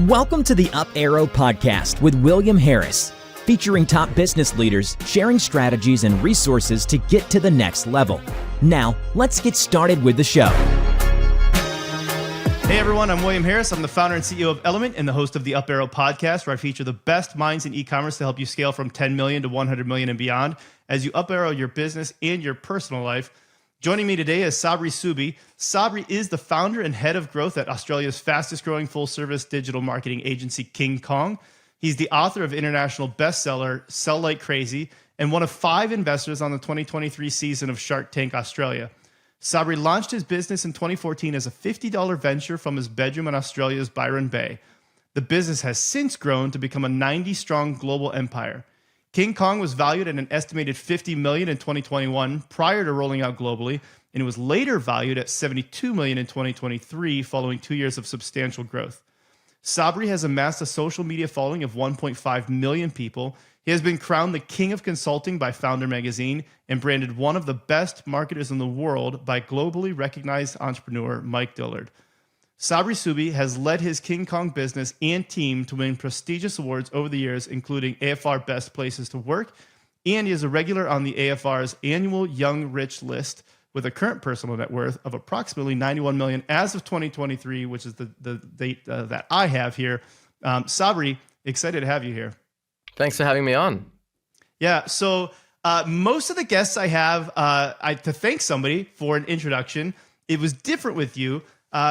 Welcome to the Up Arrow Podcast with William Harris, featuring top business leaders sharing strategies and resources to get to the next level. Now, let's get started with the show. Hey everyone, I'm William Harris. I'm the founder and CEO of Element and the host of the Up Arrow Podcast, where I feature the best minds in e-commerce to help you scale from 10 million to 100 million and beyond as you up arrow your business and your personal life. Joining me today is Sabri Suby. Sabri is the founder and head of growth at Australia's fastest growing full-service digital marketing agency, King Kong. He's the author of international bestseller, Sell Like Crazy, and one of 5 investors on the 2023 season of Shark Tank Australia. Sabri launched his business in 2014 as a $50 venture from his bedroom in Australia's Byron Bay. The business has since grown to become a 90-strong global empire. King Kong was valued at an estimated $50 million in 2021 prior to rolling out globally, and it was later valued at $72 million in 2023 following 2 years of substantial growth. Sabri has amassed a social media following of 1.5 million people. He has been crowned the king of consulting by Founder magazine and branded one of the best marketers in the world by globally recognized entrepreneur Mike Dillard. Sabri Suby has led his King Kong business and team to win prestigious awards over the years, including AFR Best Places to Work, and he is a regular on the AFR's annual Young Rich list with a current personal net worth of approximately $91 million as of 2023, which is the date that I have here. Sabri, excited to have you here. Thanks for having me on. Yeah, so most of the guests I have, to thank somebody for an introduction. It was different with you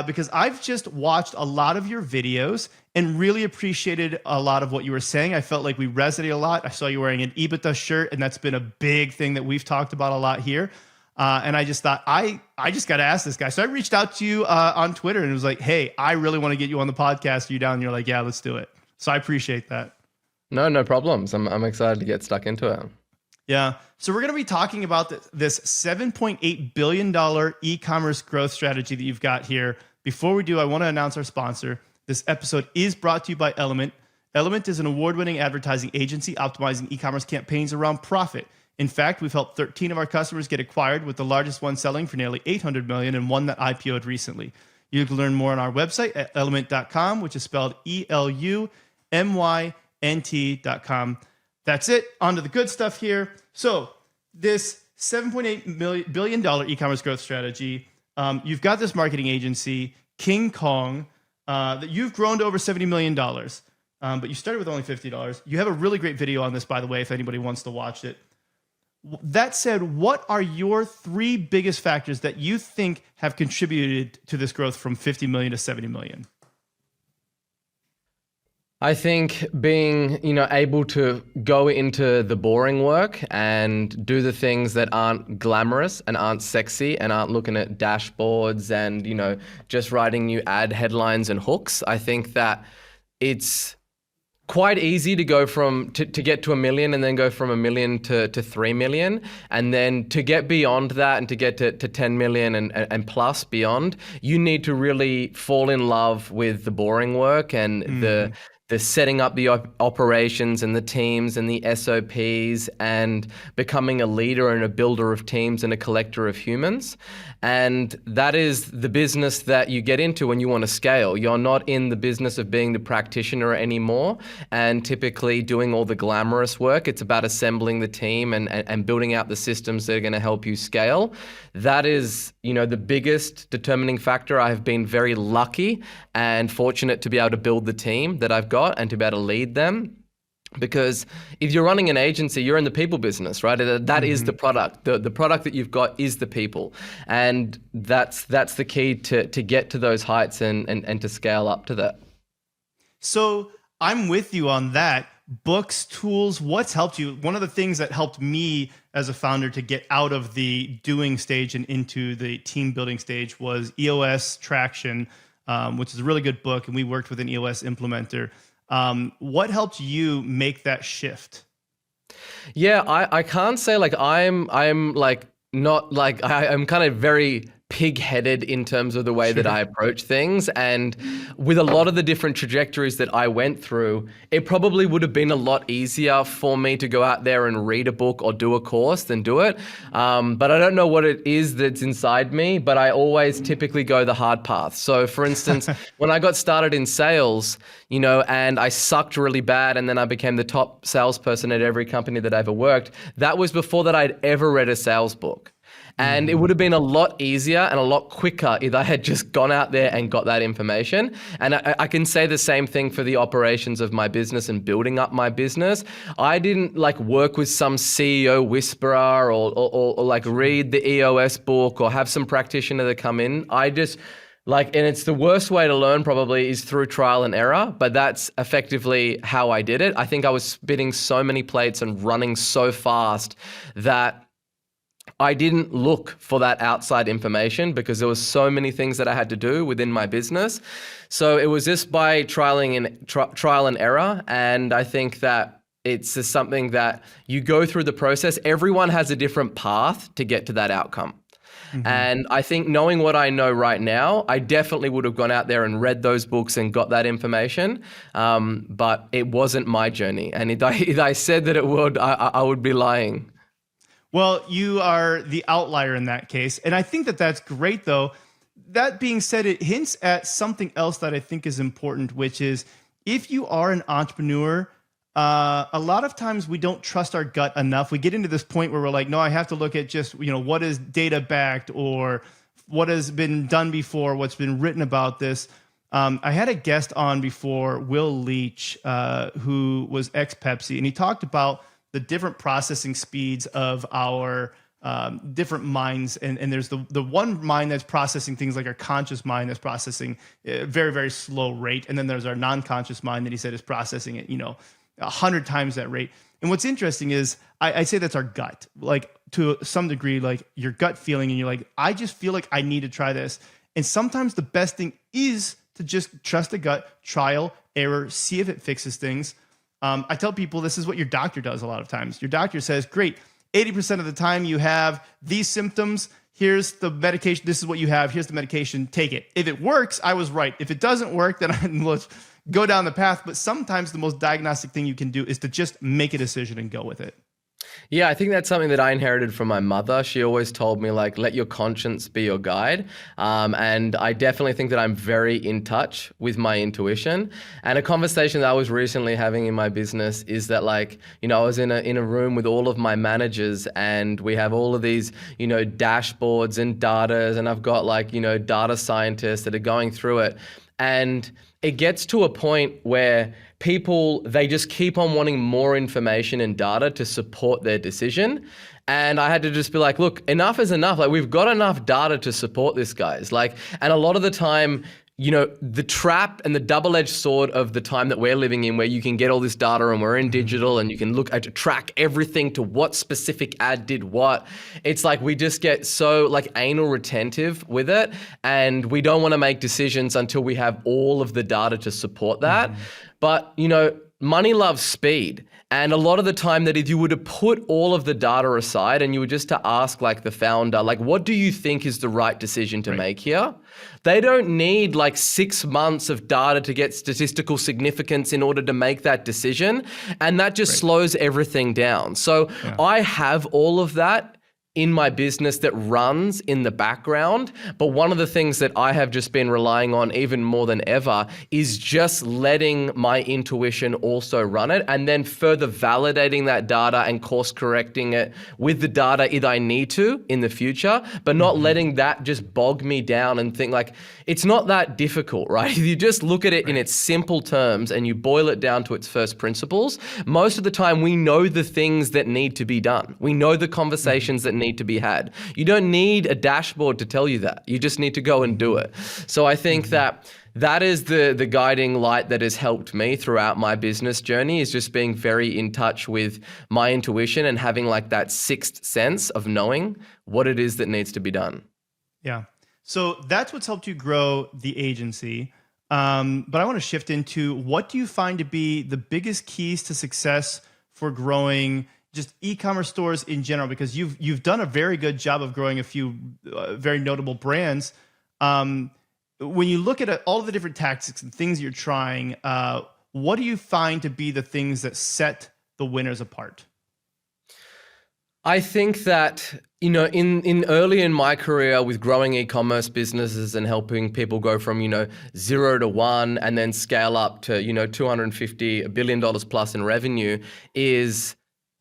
because I've just watched a lot of your videos and really appreciated a lot of what you were saying. I felt like we resonated a lot. I saw you wearing an EBITDA shirt, and that's been a big thing that we've talked about a lot here. And I just thought, I just got to ask this guy. So I reached out to you on Twitter and it was like, hey, I really want to get you on the podcast. Are you down? And you're like, yeah, let's do it. So I appreciate that. No problems. I'm excited to get stuck into it. Yeah. So we're going to be talking about this $7.8 billion e-commerce growth strategy that you've got here. Before we do, I want to announce our sponsor. This episode is brought to you by Element. Element is an award-winning advertising agency optimizing e-commerce campaigns around profit. In fact, we've helped 13 of our customers get acquired, with the largest one selling for nearly $800 million and one that IPO'd recently. You can learn more on our website at element.com, which is spelled ELUMYNT.com. That's it. On to the good stuff here. So this $7.8 billion e-commerce growth strategy, you've got this marketing agency, King Kong, that you've grown to over $70 million, but you started with only $50. You have a really great video on this, by the way, if anybody wants to watch it. That said, what are your 3 biggest factors that you think have contributed to this growth from 50 million to 70 million? I think being, able to go into the boring work and do the things that aren't glamorous and aren't sexy and aren't looking at dashboards and, just writing new ad headlines and hooks. I think that it's quite easy to go to get to 1 million and then go from 1 million to 3 million. And then to get beyond that and to get to 10 million and plus beyond, you need to really fall in love with the boring work and the setting up the operations and the teams and the SOPs and becoming a leader and a builder of teams and a collector of humans. And that is the business that you get into when you want to scale. You're not in the business of being the practitioner anymore and typically doing all the glamorous work. It's about assembling the team and building out the systems that are going to help you scale. That is, the biggest determining factor. I have been very lucky and fortunate to be able to build the team that I've got and to be able to lead them. Because if you're running an agency, you're in the people business, right? That is the product. The product that you've got is the people. And that's the key to get to those heights and to scale up to that. So I'm with you on that. Books, tools, what's helped you? One of the things that helped me as a founder to get out of the doing stage and into the team building stage was EOS Traction, which is a really good book. And we worked with an EOS implementer. What helped you make that shift? Yeah, I can't say I'm kind of very pig-headed in terms of the way that I approach things. And with a lot of the different trajectories that I went through, it probably would have been a lot easier for me to go out there and read a book or do a course than do it. But I don't know what it is that's inside me, but I always typically go the hard path. So for instance, when I got started in sales, and I sucked really bad, and then I became the top salesperson at every company that I ever worked, that was before that I'd ever read a sales book. And it would have been a lot easier and a lot quicker if I had just gone out there and got that information. And I can say the same thing for the operations of my business and building up my business. I didn't work with some CEO whisperer or read the EOS book or have some practitioner that come in. I just and it's the worst way to learn probably is through trial and error, but that's effectively how I did it. I think I was spinning so many plates and running so fast that I didn't look for that outside information because there was so many things that I had to do within my business. So it was just by trial and error. And I think that it's just something that you go through the process. Everyone has a different path to get to that outcome. Mm-hmm. And I think knowing what I know right now, I definitely would have gone out there and read those books and got that information. But it wasn't my journey. And if I said that it would, I would be lying. Well, you are the outlier in that case. And I think that that's great, though. That being said, it hints at something else that I think is important, which is if you are an entrepreneur, a lot of times we don't trust our gut enough. We get into this point where we're like, no, I have to look at just, what is data backed or what has been done before, what's been written about this. I had a guest on before, Will Leach, who was ex-Pepsi, and he talked about the different processing speeds of our different minds. And there's the one mind that's processing things like our conscious mind that's processing a very, very slow rate. And then there's our non-conscious mind that he said is processing it, 100 times that rate. And what's interesting is I say that's our gut, to some degree, your gut feeling. And you're like, I just feel like I need to try this. And sometimes the best thing is to just trust the gut, trial, error, see if it fixes things. I tell people this is what your doctor does a lot of times. Your doctor says, great, 80% of the time you have these symptoms. Here's the medication. This is what you have. Here's the medication. Take it. If it works, I was right. If it doesn't work, then let's go down the path. But sometimes the most diagnostic thing you can do is to just make a decision and go with it. Yeah, I think that's something that I inherited from my mother. She always told me, let your conscience be your guide. And I definitely think that I'm very in touch with my intuition. And a conversation that I was recently having in my business is that I was in a room with all of my managers, and we have all of these, dashboards and data, and I've got data scientists that are going through it. And it gets to a point where people, they just keep on wanting more information and data to support their decision. And I had to just be like, look, enough is enough. We've got enough data to support this, guys. And a lot of the time, the trap and the double-edged sword of the time that we're living in, where you can get all this data and we're in digital and you can look at track everything to what specific ad did what. It's we just get so anal retentive with it, and we don't want to make decisions until we have all of the data to support that. But, money loves speed. And a lot of the time that if you were to put all of the data aside and you were just to ask the founder, what do you think is the right decision to make here? They don't need 6 months of data to get statistical significance in order to make that decision. And that just slows everything down. So I have all of that in my business that runs in the background. But one of the things that I have just been relying on even more than ever is just letting my intuition also run it, and then further validating that data and course correcting it with the data if I need to in the future, but not letting that just bog me down and think it's not that difficult, right? If you just look at it in its simple terms and you boil it down to its first principles, most of the time we know the things that need to be done. We know the conversations that need to be had. You don't need a dashboard to tell you that. You just need to go and do it. So I think that is the guiding light that has helped me throughout my business journey, is just being very in touch with my intuition and having that sixth sense of knowing what it is that needs to be done. Yeah. So that's what's helped you grow the agency. But I want to shift into, what do you find to be the biggest keys to success for growing just e-commerce stores in general, because you've done a very good job of growing a few very notable brands. When you look at all of the different tactics and things you're trying, what do you find to be the things that set the winners apart? I think that, in early in my career with growing e-commerce businesses and helping people go from, 0 to 1 and then scale up to, $250 billion plus in revenue, is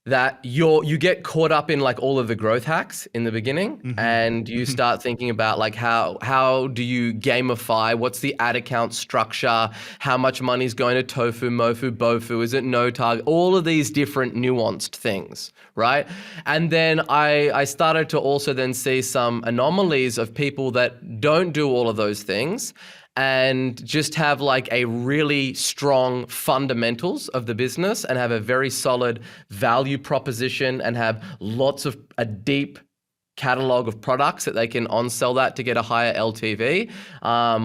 that you get caught up in like all of the growth hacks in the beginning, and you start thinking about like how do you gamify, what's the ad account structure, how much money is going to tofu, mofu, bofu, is it no target, all of these different nuanced things, right? And then I started to also then see some anomalies of people that don't do all of those things and just have like a really strong fundamentals of the business and have a very solid value proposition and have lots of a deep catalog of products that they can on-sell that to get a higher LTV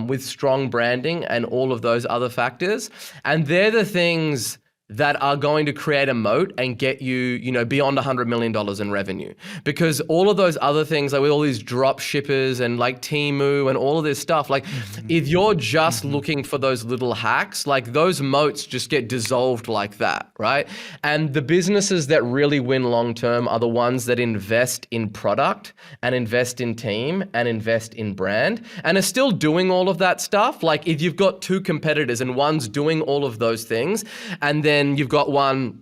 with strong branding and all of those other factors. And they're the things that are going to create a moat and get you, beyond $100 million in revenue. Because all of those other things, like with all these drop shippers and like Temu and all of this stuff, like if you're just looking for those little hacks, like those moats just get dissolved like that, right? And the businesses that really win long-term are the ones that invest in product and invest in team and invest in brand and are still doing all of that stuff. Like if you've got two competitors and one's doing all of those things, and then you've got one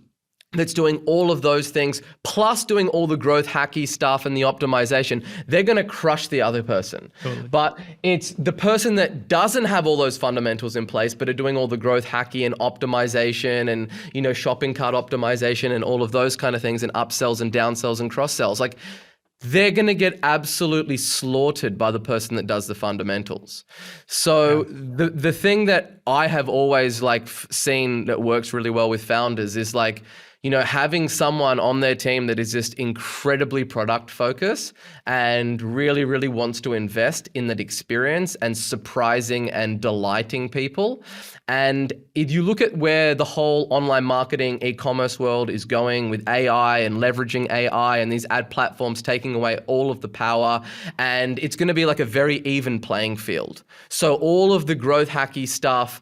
that's doing all of those things, plus doing all the growth hacky stuff and the optimization, they're going to crush the other person. Totally. But it's the person that doesn't have all those fundamentals in place, but are doing all the growth hacky and optimization and, shopping cart optimization and all of those kind of things and upsells and downsells and cross sells. Like, they're going to get absolutely slaughtered by the person that does the fundamentals. So the thing that I have always seen that works really well with founders is having someone on their team that is just incredibly product focused and really, really wants to invest in that experience and surprising and delighting people. And if you look at where the whole online marketing e-commerce world is going with AI and leveraging AI and these ad platforms taking away all of the power, and it's going to be like a very even playing field. So all of the growth hacky stuff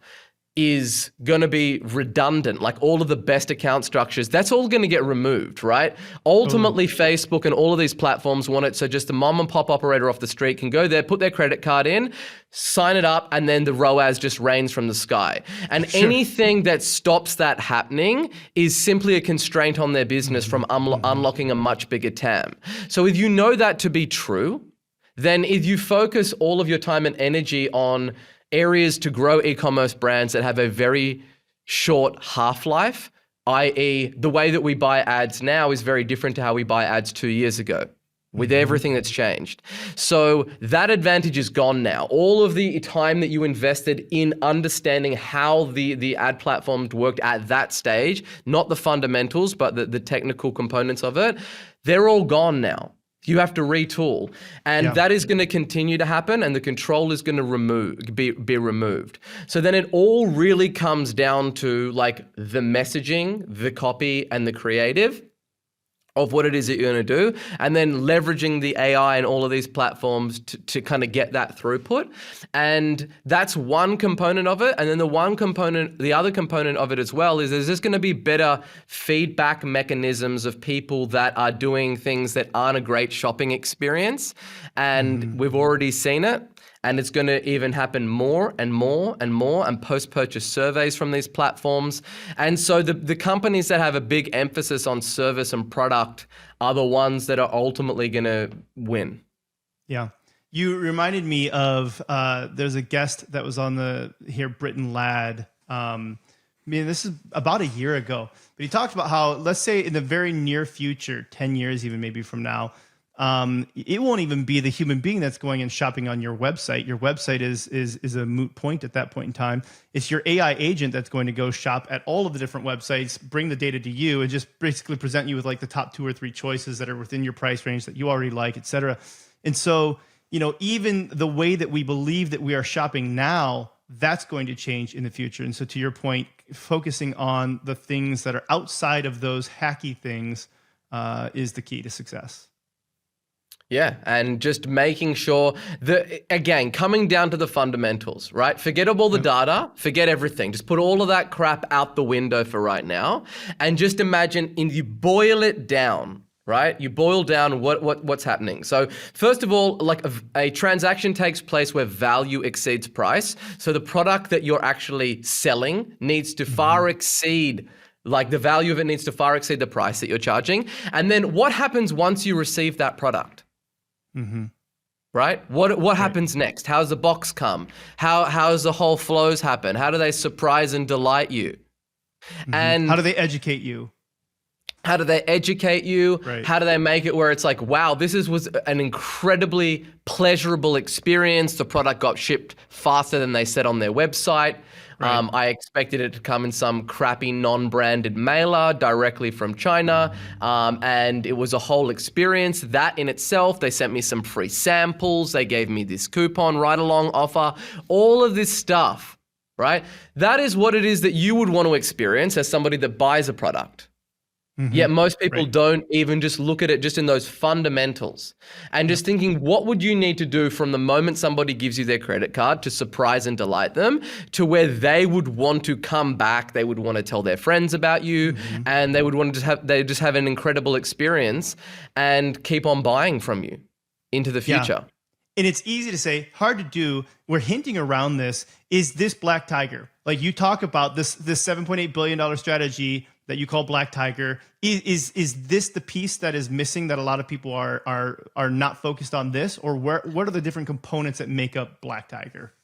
is going to be redundant, like all of the best account structures, that's all going to get removed, right? Ultimately, Facebook and all of these platforms want it so just a mom and pop operator off the street can go there, put their credit card in, sign it up, and then the ROAS just rains from the sky. And anything that stops that happening is simply a constraint on their business from unlocking a much bigger TAM. So if you know that to be true, then if you focus all of your time and energy on areas to grow e-commerce brands that have a very short half-life, i.e. the way that we buy ads now is very different to how we buy ads 2 years ago with everything that's changed. So that advantage is gone now. All of the time that you invested in understanding how the ad platform worked at that stage, not the fundamentals, but the technical components of it, they're all gone now. You have to retool, and that is going to continue to happen, and the control is going to be removed. So then it all really comes down to the messaging, the copy, and the creative of what it is that you're going to do, and then leveraging the AI and all of these platforms to kind of get that throughput. And that's one component of it. And then the other component of it as well is there's just going to be better feedback mechanisms of people that are doing things that aren't a great shopping experience. And we've already seen it. And it's going to even happen more and more and more, and post-purchase surveys from these platforms. And so the companies that have a big emphasis on service and product are the ones that are ultimately going to win. Yeah. You reminded me of, there's a guest that was on here, Britton Ladd. This is about a year ago, but he talked about how, let's say in the very near future, 10 years even maybe from now, it won't even be the human being that's going and shopping on your website. Your website is a moot point at that point in time. It's your AI agent that's going to go shop at all of the different websites, bring the data to you, and just basically present you with the top 2 or 3 choices that are within your price range that you already like, et cetera. And so, even the way that we believe that we are shopping now, that's going to change in the future. And so to your point, focusing on the things that are outside of those hacky things, is the key to success. Yeah, and just making sure that, again, coming down to the fundamentals, right? Forget all the data, forget everything. Just put all of that crap out the window for right now, and just imagine, you boil it down, right? You boil down what's happening. So first of all, like a transaction takes place where value exceeds price. So the product that you're actually selling needs to far exceed, like the value of it needs to far exceed the price that you're charging. And then what happens once you receive that product? Right? What happens next? How's the box come? How's the whole flows happen? How do they surprise and delight you? And how do they educate you? How do they educate you? Right. How do they make it where it's like, wow, was an incredibly pleasurable experience. The product got shipped faster than they said on their website. Right. I expected it to come in some crappy non-branded mailer directly from China. And it was a whole experience. That in itself, they sent me some free samples. They gave me this coupon ride-along offer. All of this stuff, right? That is what it is that you would want to experience as somebody that buys a product. Yet most people don't even just look at it just in those fundamentals and just thinking, what would you need to do from the moment somebody gives you their credit card to surprise and delight them to where they would want to come back, they would want to tell their friends about you, and they would want to just have an incredible experience and keep on buying from you into the future. And it's easy to say, hard to do. We're hinting around this. Is this Black Tiger? Like you talk about this $7.8 billion strategy that you call Black Tiger. Is this the piece that is missing that a lot of people are not focused on this? Or what are the different components that make up Black Tiger?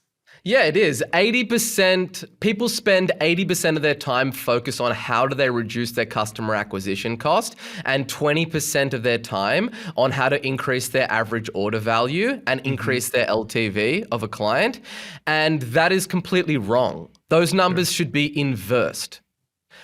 Yeah, it is. 80%, people spend 80% of their time focused on how do they reduce their customer acquisition cost, and 20% of their time on how to increase their average order value and increase their LTV of a client. And that is completely wrong. Those numbers should be inversed.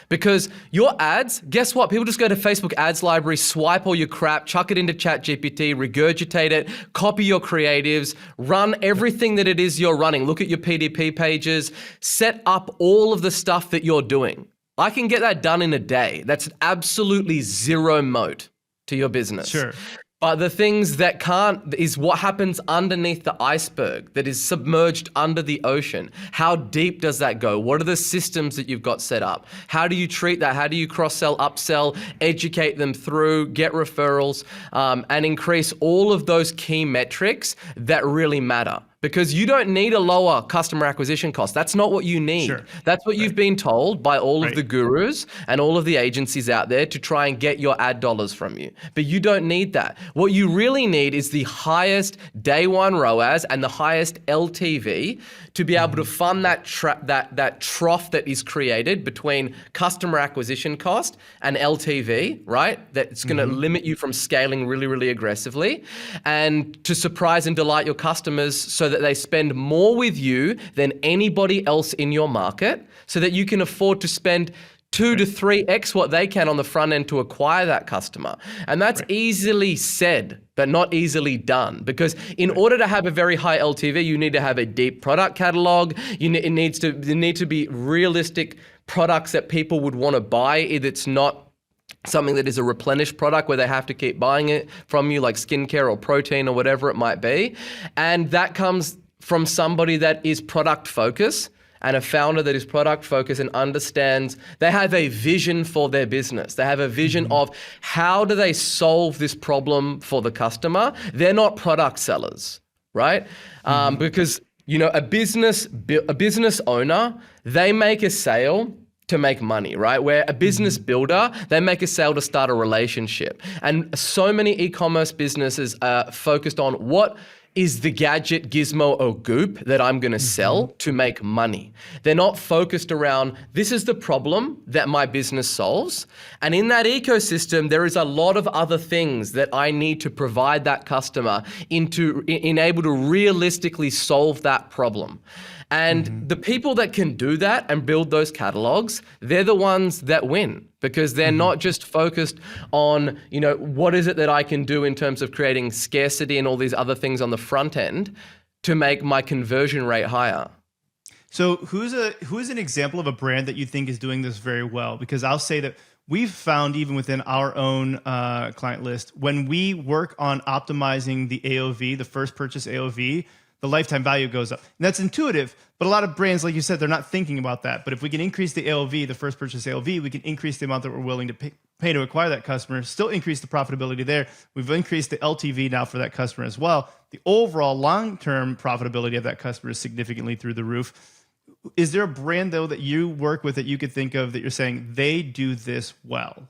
Because your ads, guess what? People just go to Facebook ads library, swipe all your crap, chuck it into ChatGPT, regurgitate it, copy your creatives, run everything that it is you're running. Look at your PDP pages, set up all of the stuff that you're doing. I can get that done in a day. That's absolutely zero moat to your business. Sure. But the things that can't is what happens underneath the iceberg that is submerged under the ocean. How deep does that go? What are the systems that you've got set up? How do you treat that? How do you cross-sell, upsell, educate them through, get referrals, and increase all of those key metrics that really matter? Because you don't need a lower customer acquisition cost. That's not what you need. Sure. That's what you've been told by all of the gurus and all of the agencies out there to try and get your ad dollars from you. But you don't need that. What you really need is the highest day one ROAS and the highest LTV to be able to fund that trough that is created between customer acquisition cost and LTV, right? That's going to limit you from scaling really, really aggressively, and to surprise and delight your customers so that they spend more with you than anybody else in your market, so that you can afford to spend 2 to 3x what they can on the front end to acquire that customer. And that's easily said, but not easily done. Because in order to have a very high LTV, you need to have a deep product catalog. There need to be realistic products that people would want to buy. If it's not something that is a replenished product where they have to keep buying it from you, like skincare or protein or whatever it might be. And that comes from somebody that is product focused, and a founder that is product focused and understands, they have a vision for their business. They have a vision of how do they solve this problem for the customer. They're not product sellers, right? Because a business owner, they make a sale to make money, right? Where a business builder, they make a sale to start a relationship. And so many e-commerce businesses are focused on what is the gadget, gizmo, or goop that I'm going to sell to make money. They're not focused around, this is the problem that my business solves. And in that ecosystem, there is a lot of other things that I need to provide that customer in able to realistically solve that problem. And the people that can do that and build those catalogs, they're the ones that win, because they're not just focused on, what is it that I can do in terms of creating scarcity and all these other things on the front end to make my conversion rate higher. So who's an example of a brand that you think is doing this very well? Because I'll say that we've found even within our own client list, when we work on optimizing the AOV, the first purchase AOV, the lifetime value goes up. And that's intuitive, but a lot of brands, like you said, they're not thinking about that. But if we can increase the AOV, the first purchase AOV, we can increase the amount that we're willing to pay to acquire that customer, still increase the profitability there. We've increased the LTV now for that customer as well. The overall long-term profitability of that customer is significantly through the roof. Is there a brand, though, that you work with that you could think of that you're saying they do this well?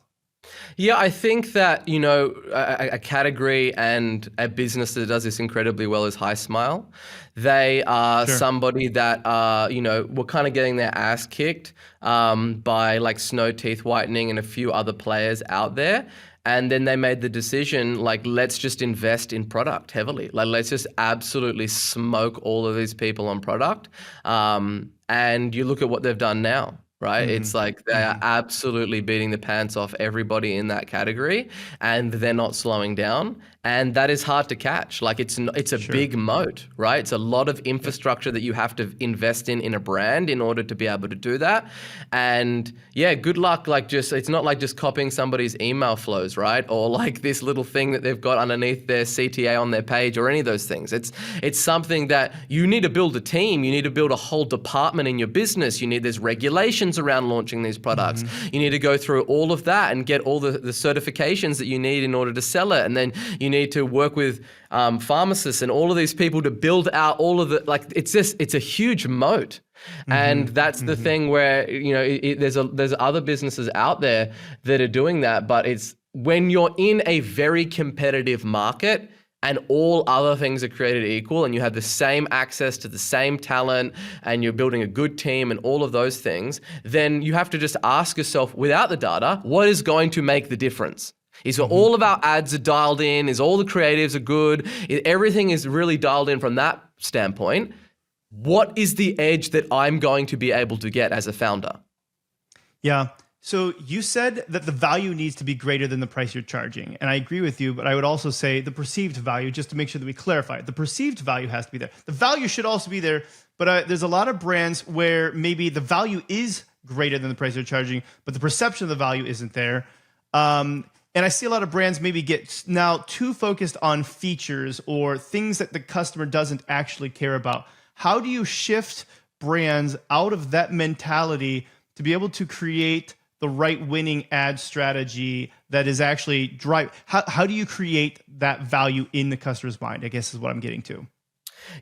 Yeah, I think that, you know, a category and a business that does this incredibly well is High Smile. They are somebody that, you know, were kind of getting their ass kicked by like Snow Teeth Whitening and a few other players out there. And then they made the decision, like, let's just invest in product heavily. Like, let's just absolutely smoke all of these people on product. And you look at what they've done now. Right? It's like they are absolutely beating the pants off everybody in that category, and they're not slowing down. And that is hard to catch. Like it's a big moat, right? It's a lot of infrastructure that you have to invest in a brand in order to be able to do that. And yeah, good luck. Like it's not like just copying somebody's email flows, right? Or like this little thing that they've got underneath their CTA on their page or any of those things. It's something that you need to build a team. You need to build a whole department in your business. There's regulations around launching these products. You need to go through all of that and get all the certifications that you need in order to sell it. And then you need to work with pharmacists and all of these people to build out all of the, like, it's a huge moat. And that's the thing where, you know, there's other businesses out there that are doing that, but it's when you're in a very competitive market and all other things are created equal and you have the same access to the same talent and you're building a good team and all of those things, then you have to just ask yourself, without the data, what is going to make the difference? Is all of our ads are dialed in? Is all the creatives are good? Everything is really dialed in from that standpoint. What is the edge that I'm going to be able to get as a founder? Yeah. So you said that the value needs to be greater than the price you're charging. And I agree with you, but I would also say the perceived value, just to make sure that we clarify it, the perceived value has to be there. The value should also be there, but there's a lot of brands where maybe the value is greater than the price they're charging, but the perception of the value isn't there. And I see a lot of brands maybe get now too focused on features or things that the customer doesn't actually care about. How do you shift brands out of that mentality to be able to create the right winning ad strategy that is actually how do you create that value in the customer's mind, I guess is what I'm getting to.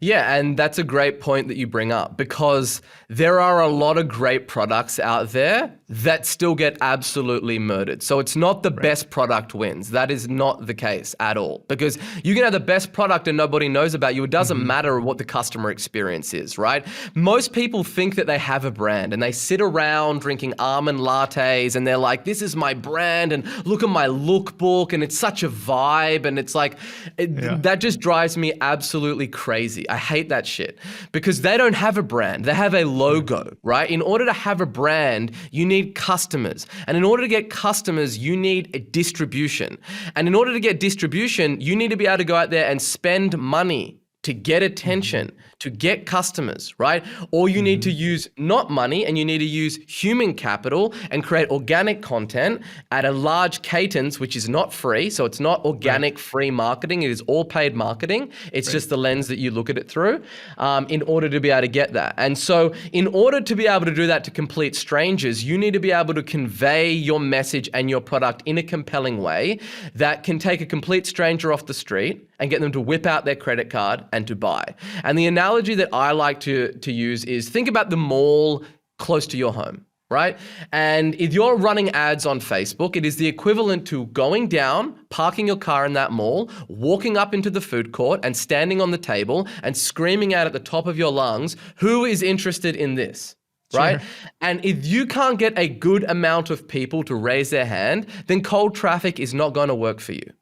Yeah, and that's a great point that you bring up, because there are a lot of great products out there that still get absolutely murdered. So it's not the best product wins. That is not the case at all, because you can have the best product and nobody knows about you. It doesn't matter what the customer experience is, right? Most people think that they have a brand and they sit around drinking almond lattes and they're like, this is my brand and look at my lookbook and it's such a vibe. And it's like, that just drives me absolutely crazy. I hate that shit, because they don't have a brand. They have a logo, right? In order to have a brand, you need customers. And in order to get customers, you need a distribution. And in order to get distribution, you need to be able to go out there and spend money to get attention, to get customers, right? Or you need to use not money, and you need to use human capital and create organic content at a large cadence, which is not free. So it's not organic free marketing. It is all paid marketing. It's just the lens that you look at it through in order to be able to get that. And so in order to be able to do that to complete strangers, you need to be able to convey your message and your product in a compelling way that can take a complete stranger off the street and get them to whip out their credit card and to buy. And the analogy that I like to use is, think about the mall close to your home, right? And if you're running ads on Facebook, it is the equivalent to going down, parking your car in that mall, walking up into the food court and standing on the table and screaming out at the top of your lungs, who is interested in this? Right? And if you can't get a good amount of people to raise their hand, then cold traffic is not going to work for you.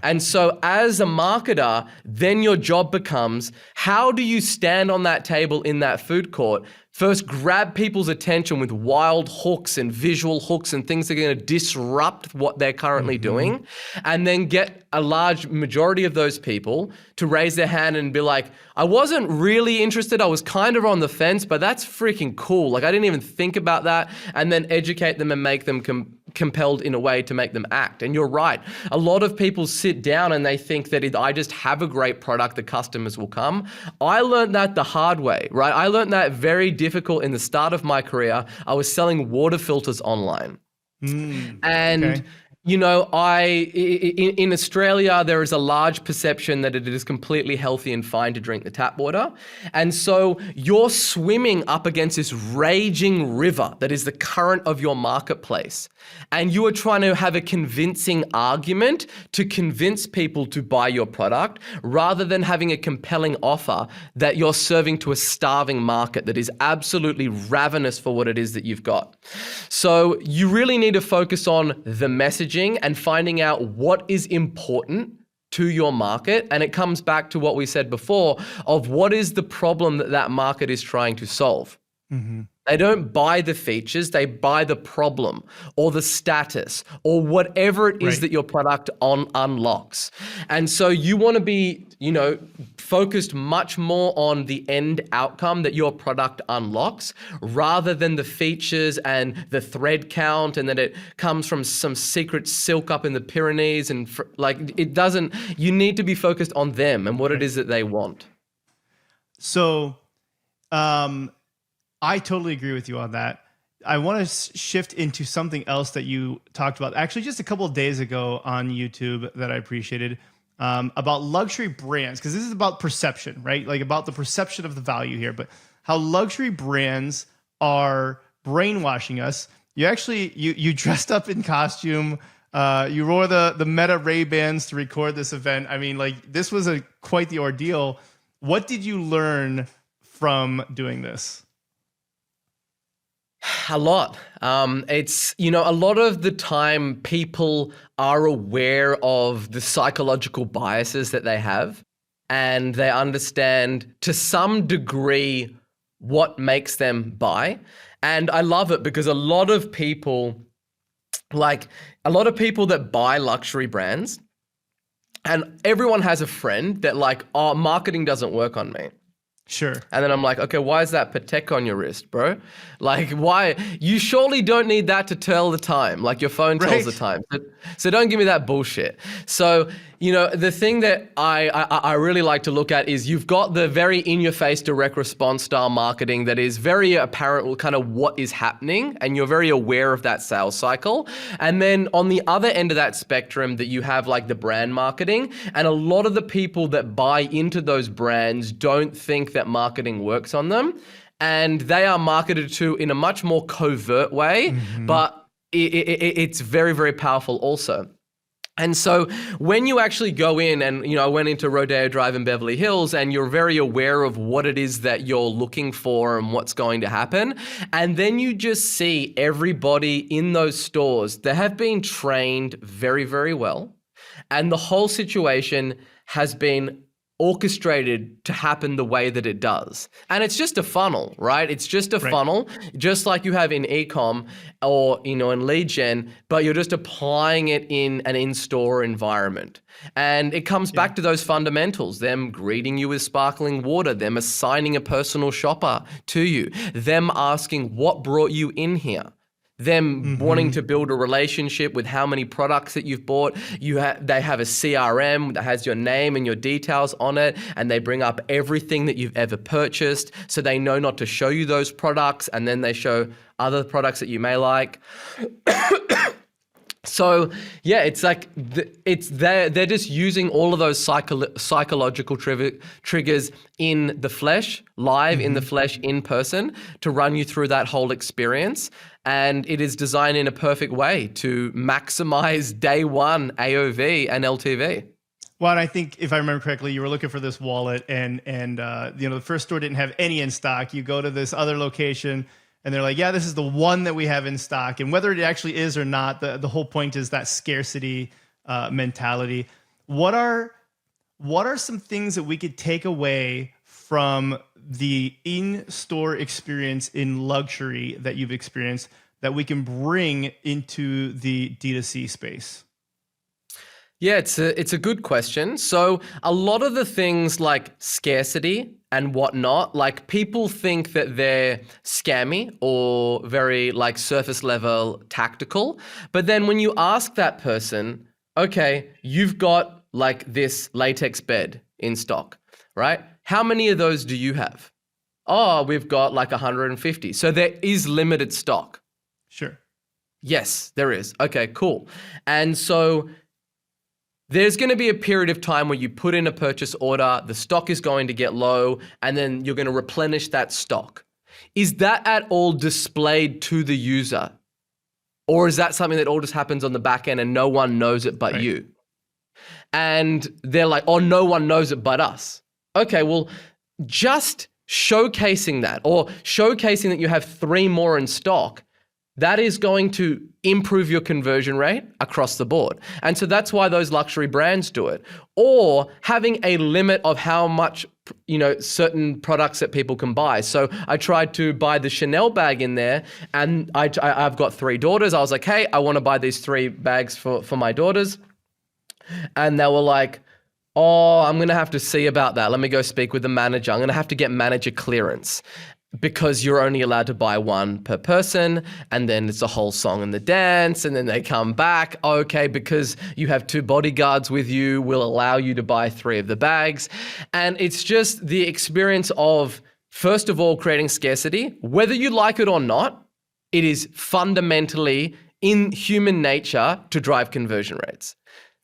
And so as a marketer, then your job becomes, how do you stand on that table in that food court? First, grab people's attention with wild hooks and visual hooks and things that are going to disrupt what they're currently doing, and then get a large majority of those people to raise their hand and be like, I wasn't really interested. I was kind of on the fence, but that's freaking cool. Like, I didn't even think about that. And then educate them and make them compelled in a way to make them act. And you're right. A lot of people sit down and they think that if I just have a great product, the customers will come. I learned that the hard way, right? I learned that very difficult in the start of my career. I was selling water filters online. And you know, in Australia, there is a large perception that it is completely healthy and fine to drink the tap water. And so you're swimming up against this raging river that is the current of your marketplace. And you are trying to have a convincing argument to convince people to buy your product rather than having a compelling offer that you're serving to a starving market that is absolutely ravenous for what it is that you've got. So you really need to focus on the messaging and finding out what is important to your market. And it comes back to what we said before of what is the problem that that market is trying to solve. They don't buy the features, they buy the problem or the status or whatever it is that your product unlocks. And so you want to be, you know, focused much more on the end outcome that your product unlocks rather than the features and the thread count and that it comes from some secret silk up in the Pyrenees and like it doesn't, you need to be focused on them and what it is that they want. So, I totally agree with you on that. I want to shift into something else that you talked about actually just a couple of days ago on YouTube that I appreciated about luxury brands, because this is about perception, right? Like about the perception of the value here, but how luxury brands are brainwashing us. You actually, you dressed up in costume. You wore the Meta Ray-Bans to record this event. I mean, like this was quite the ordeal. What did you learn from doing this? A lot. It's, you know, a lot of the time people are aware of the psychological biases that they have and they understand to some degree what makes them buy. And I love it because a lot of people that buy luxury brands, and everyone has a friend that like, oh, marketing doesn't work on me. Sure. And then I'm like, okay, why is that Patek on your wrist, bro? Like, why? You surely don't need that to tell the time. Like your phone tells the time. So don't give me that bullshit. So, you know, the thing that I really like to look at is you've got the very in-your-face direct response style marketing that is very apparent with kind of what is happening and you're very aware of that sales cycle. And then on the other end of that spectrum that you have like the brand marketing, and a lot of the people that buy into those brands don't think that marketing works on them. And they are marketed to in a much more covert way, but it's very, very powerful also. And so when you actually go in and, you know, I went into Rodeo Drive in Beverly Hills and you're very aware of what it is that you're looking for and what's going to happen. And then you just see everybody in those stores that have been trained very, very well. And the whole situation has been orchestrated to happen the way that it does. And it's just a funnel, right? It's just a funnel, just like you have in e-com or, you know, in lead gen, but you're just applying it in an in-store environment. And it comes back to those fundamentals, them greeting you with sparkling water, them assigning a personal shopper to you, them asking what brought you in here. Them wanting to build a relationship with how many products that you've bought. They have a CRM that has your name and your details on it, and they bring up everything that you've ever purchased, so they know not to show you those products, and then they show other products that you may like. So yeah, it's like they're just using all of those psychological triggers in the flesh, live in the flesh, in person, to run you through that whole experience. And it is designed in a perfect way to maximize day one AOV and LTV. Well, and I think if I remember correctly, you were looking for this wallet and you know, the first store didn't have any in stock. You go to this other location and they're like, yeah, this is the one that we have in stock. And whether it actually is or not, the whole point is that scarcity mentality. What are some things that we could take away from the in-store experience in luxury that you've experienced that we can bring into the D2C space? Yeah, it's a good question. So a lot of the things like scarcity and whatnot, like people think that they're scammy or very like surface level tactical. But then when you ask that person, okay, you've got like this latex bed in stock, right? How many of those do you have? Oh, we've got like 150. So there is limited stock. Sure. Yes, there is. Okay, cool. And so there's going to be a period of time where you put in a purchase order, the stock is going to get low, and then you're going to replenish that stock. Is that at all displayed to the user? Or is that something that all just happens on the back end and no one knows it but you? And they're like, oh, no one knows it but us. Okay, well, just showcasing that or showcasing that you have 3 more in stock, that is going to improve your conversion rate across the board. And so that's why those luxury brands do it. Or having a limit of how much, certain products that people can buy. So I tried to buy the Chanel bag in there, and I've got 3 daughters. I was like, hey, I want to buy these 3 bags for my daughters. And they were like, oh, I'm going to have to see about that. Let me go speak with the manager. I'm going to have to get manager clearance, because you're only allowed to buy 1 per person, and then it's a whole song and the dance, and then they come back. Okay, because you have 2 bodyguards with you, we'll allow you to buy 3 of the bags. And it's just the experience of, first of all, creating scarcity. Whether you like it or not, it is fundamentally in human nature to drive conversion rates.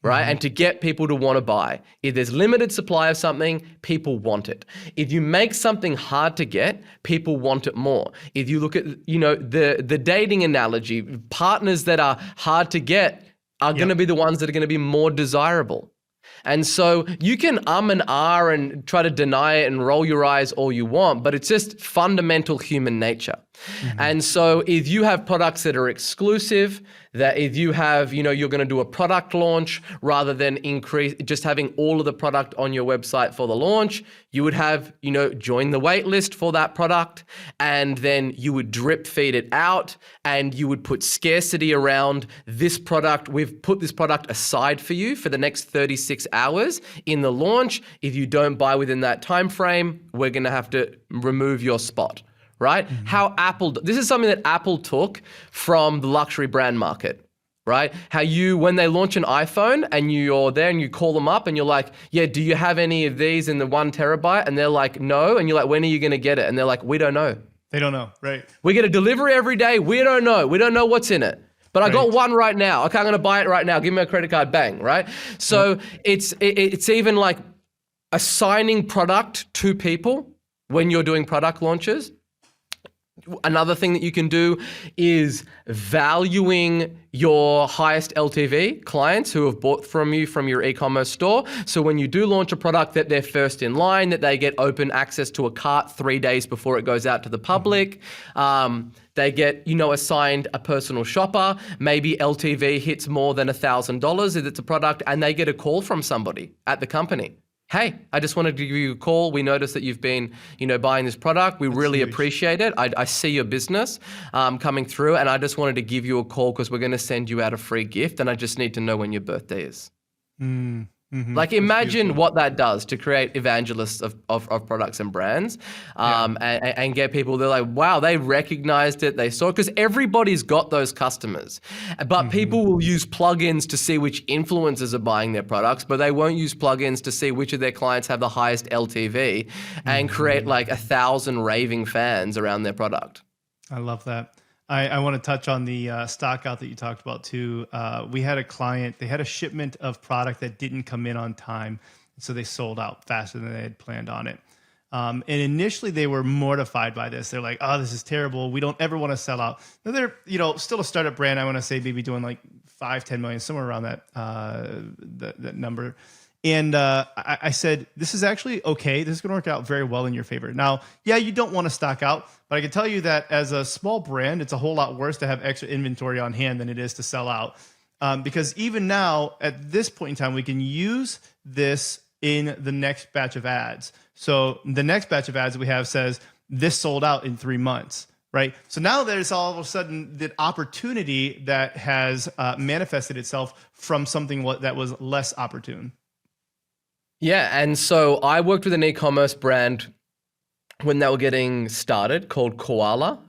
Right? And to get people to want to buy. If there's limited supply of something, people want it. If you make something hard to get, people want it more. If you look at, the dating analogy, partners that are hard to get are going to be the ones that are going to be more desirable. And so you can and and try to deny it and roll your eyes all you want, but it's just fundamental human nature. And so if you have products that are exclusive, that if you have, you're going to do a product launch rather than just having all of the product on your website for the launch, you would have, join the wait list for that product, and then you would drip feed it out, and you would put scarcity around this product. We've put this product aside for you for the next 36 hours in the launch. If you don't buy within that time frame, we're going to have to remove your spot. Right? How this is something that Apple took from the luxury brand market, right? How when they launch an iPhone and you're there and you call them up and you're like, yeah, do you have any of these in the 1 terabyte? And they're like, no. And you're like, when are you going to get it? And they're like, we don't know. They don't know, right? We get a delivery every day. We don't know. We don't know what's in it. But I got 1 right now. Okay, I'm going to buy it right now. Give me a credit card, bang, right? So it's even like assigning product to people when you're doing product launches. Another thing that you can do is valuing your highest LTV clients who have bought from you from your e-commerce store. So when you do launch a product, that they're first in line, that they get open access to a cart 3 days before it goes out to the public. They get, assigned a personal shopper. Maybe LTV hits more than $1,000 if it's a product, and they get a call from somebody at the company. Hey, I just wanted to give you a call. We noticed that you've been, buying this product. We really appreciate it. I see your business coming through, and I just wanted to give you a call because we're going to send you out a free gift, and I just need to know when your birthday is. Like, imagine what that does to create evangelists of products and brands, and get people, they're like, wow, they recognized it, they saw it, because everybody's got those customers. But people will use plugins to see which influencers are buying their products, but they won't use plugins to see which of their clients have the highest LTV and create like 1,000 raving fans around their product. I love that. I want to touch on the stock out that you talked about too. We had a client, they had a shipment of product that didn't come in on time. So they sold out faster than they had planned on it. And initially they were mortified by this. They're like, oh, this is terrible. We don't ever want to sell out. Now they're, still a startup brand. I want to say maybe doing like 5-10 million, somewhere around that number. And I said, this is actually okay. This is going to work out very well in your favor. Now, yeah, you don't want to stock out, but I can tell you that as a small brand, it's a whole lot worse to have extra inventory on hand than it is to sell out. Because even now, at this point in time, we can use this in the next batch of ads. So the next batch of ads that we have says, this sold out in 3 months. right? So now there's all of a sudden the opportunity that has manifested itself from something that was less opportune. Yeah, and so I worked with an e-commerce brand when they were getting started called Koala,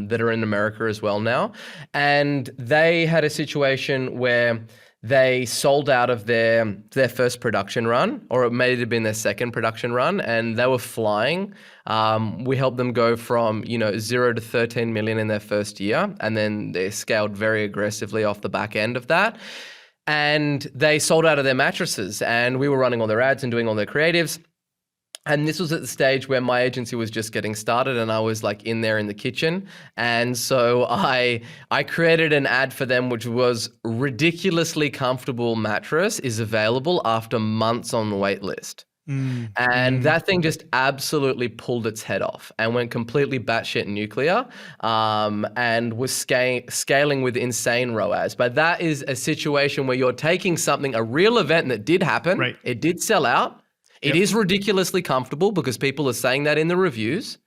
that are in America as well now. And they had a situation where they sold out of their first production run, or it may have been their second production run, and they were flying. We helped them go from 0 to 13 million in their first year, and then they scaled very aggressively off the back end of that. And they sold out of their mattresses, and we were running all their ads and doing all their creatives. And this was at the stage where my agency was just getting started, and I was like in there in the kitchen. And so I created an ad for them, which was ridiculously comfortable mattress is available after months on the wait list. And that thing just absolutely pulled its head off and went completely batshit nuclear, and was scaling with insane ROAS. But that is a situation where you're taking something, a real event that did happen. Right. It did sell out. It is ridiculously comfortable because people are saying that in the reviews.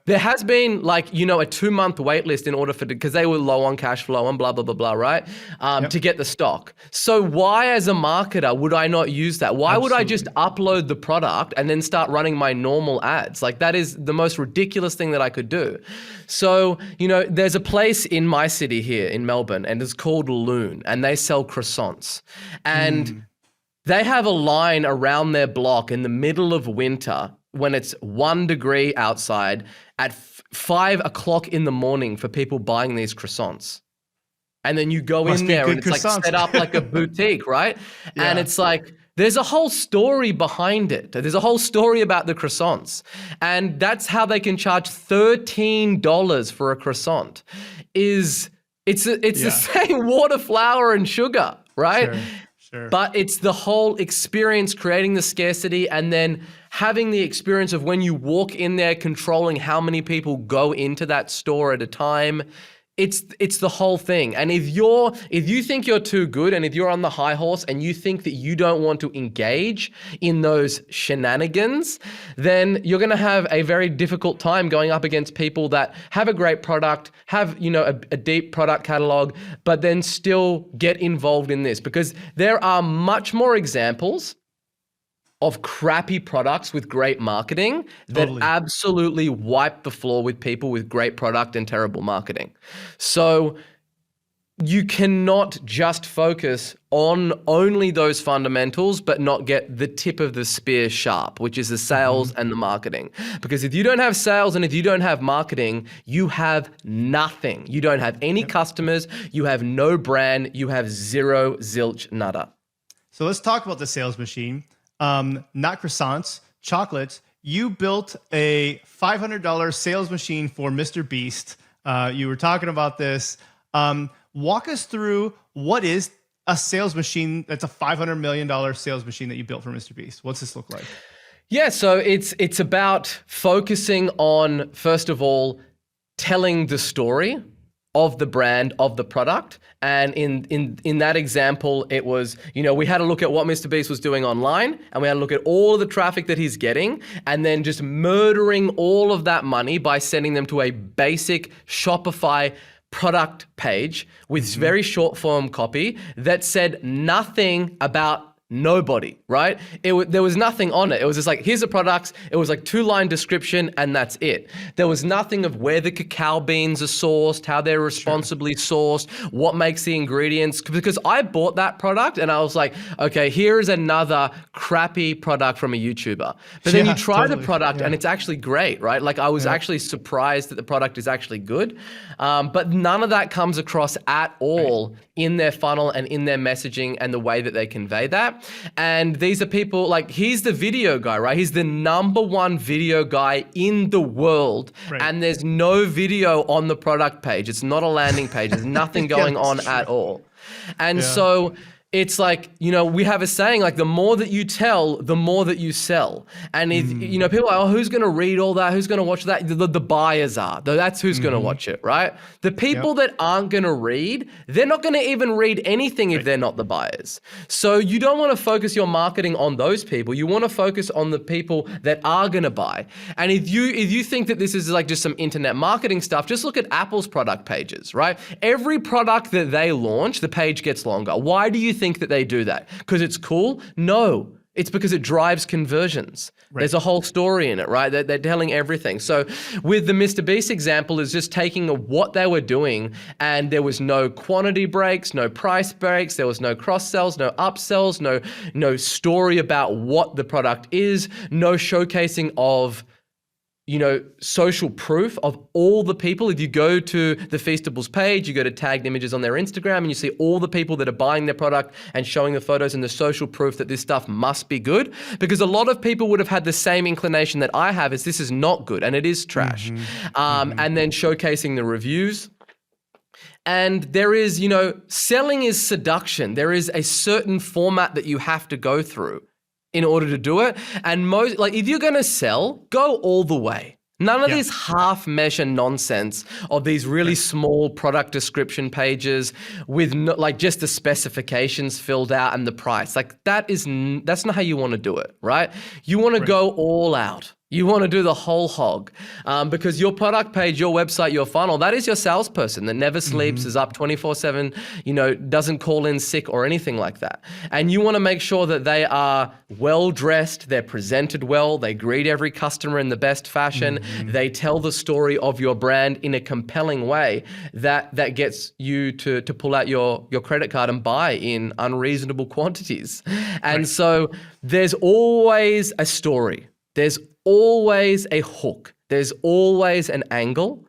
There has been a 2-month wait list in order because they were low on cash flow and blah, blah, blah, blah, right? To get the stock. So why as a marketer would I not use that? Why would I just upload the product and then start running my normal ads? Like that is the most ridiculous thing that I could do. So, there's a place in my city here in Melbourne, and it's called Loon, and they sell croissants. And they have a line around their block in the middle of winter when it's 1 degree outside at 5 o'clock in the morning for people buying these croissants. And then you go in there and it's like set up like a boutique, right? Yeah. And it's like, there's a whole story behind it. There's a whole story about the croissants. And that's how they can charge $13 for a croissant. It's the same water, flour, and sugar, right? Sure. But it's the whole experience, creating the scarcity, and then having the experience of when you walk in there, controlling how many people go into that store at a time. It's the whole thing. And if you think you're too good, and if you're on the high horse and you think that you don't want to engage in those shenanigans, then you're going to have a very difficult time going up against people that have a great product, have a deep product catalog, but then still get involved in this, because there are much more examples of crappy products with great marketing that absolutely wipe the floor with people with great product and terrible marketing. So you cannot just focus on only those fundamentals, but not get the tip of the spear sharp, which is the sales and the marketing. Because if you don't have sales and if you don't have marketing, you have nothing. You don't have any customers, you have no brand, you have zero, zilch, nada. So let's talk about the sales machine. Not croissants, chocolates. You built a $500 sales machine for MrBeast. You were talking about this. Walk us through, what is a sales machine that's a $500 million sales machine that you built for MrBeast? What's this look like? Yeah, so it's about focusing on, first of all, telling the story of the brand, of the product. And in that example, it was, we had to look at what MrBeast was doing online, and we had to look at all of the traffic that he's getting, and then just murdering all of that money by sending them to a basic Shopify product page with very short form copy that said nothing about nobody, right? There was nothing on it. It was just like, here's the products. It was like 2-line description, and that's it. There was nothing of where the cacao beans are sourced, how they're responsibly sourced, what makes the ingredients. Because I bought that product and I was like, okay, here is another crappy product from a YouTuber. But then you try the product and it's actually great, right? Like I was actually surprised that the product is actually good. But none of that comes across at all in their funnel and in their messaging and the way that they convey that. And these are people like, he's the video guy, right? He's the #1 video guy in the world. Right. And there's no video on the product page. It's not a landing page. There's nothing going on at all. And so it's like, we have a saying, like, the more that you tell, the more that you sell. And if, people are like, oh, who's going to read all that? Who's going to watch that? The buyers are. That's who's going to watch it, right? The people that aren't going to read, they're not going to even read anything if they're not the buyers. So you don't want to focus your marketing on those people. You want to focus on the people that are going to buy. And if you think that this is like just some internet marketing stuff, just look at Apple's product pages, right? Every product that they launch, the page gets longer. Why do you think that they do that? Because it's cool? No, it's because it drives conversions. Right. There's a whole story in it, right? They're telling everything. So with the MrBeast example is just taking what they were doing, and there was no quantity breaks, no price breaks, there was no cross sells, no upsells, no story about what the product is, no showcasing of social proof of all the people. If you go to the Feastables page, you go to tagged images on their Instagram, and you see all the people that are buying their product and showing the photos and the social proof that this stuff must be good. Because a lot of people would have had the same inclination that I have, is this is not good and it is trash. And then showcasing the reviews. And there is, selling is seduction. There is a certain format that you have to go through in order to do it. And if you're going to sell, go all the way. None of this half measure nonsense of these really small product description pages with just the specifications filled out and the price. That's not how you want to do it, right? You want to go all out. You want to do the whole hog, because your product page, your website, your funnel, that is your salesperson that never sleeps, is up 24/7, doesn't call in sick or anything like that. And you want to make sure that they are well dressed, they're presented well, they greet every customer in the best fashion, they tell the story of your brand in a compelling way that gets you to pull out your credit card and buy in unreasonable quantities. And so there's always a story. There's always a hook. There's always an angle.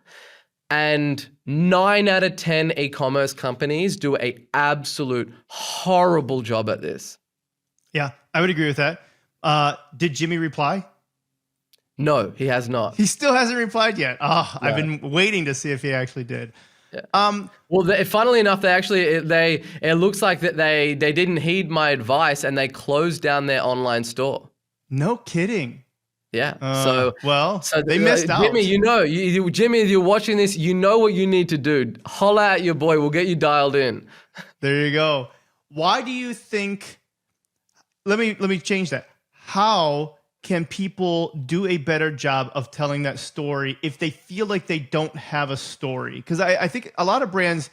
And 9 out of 10 e-commerce companies do an absolute horrible job at this. Yeah, I would agree with that. Did Jimmy reply? No, he has not. He still hasn't replied yet. I've been waiting to see if he actually did. Yeah. Funnily enough, it looks like that they didn't heed my advice and they closed down their online store. No kidding. Yeah. They missed out. Jimmy, Jimmy, if you're watching this, you know what you need to do. Holler at your boy. We'll get you dialed in. There you go. Why do you think? Let me change that. How can people do a better job of telling that story if they feel like they don't have a story? Because I think a lot of brands,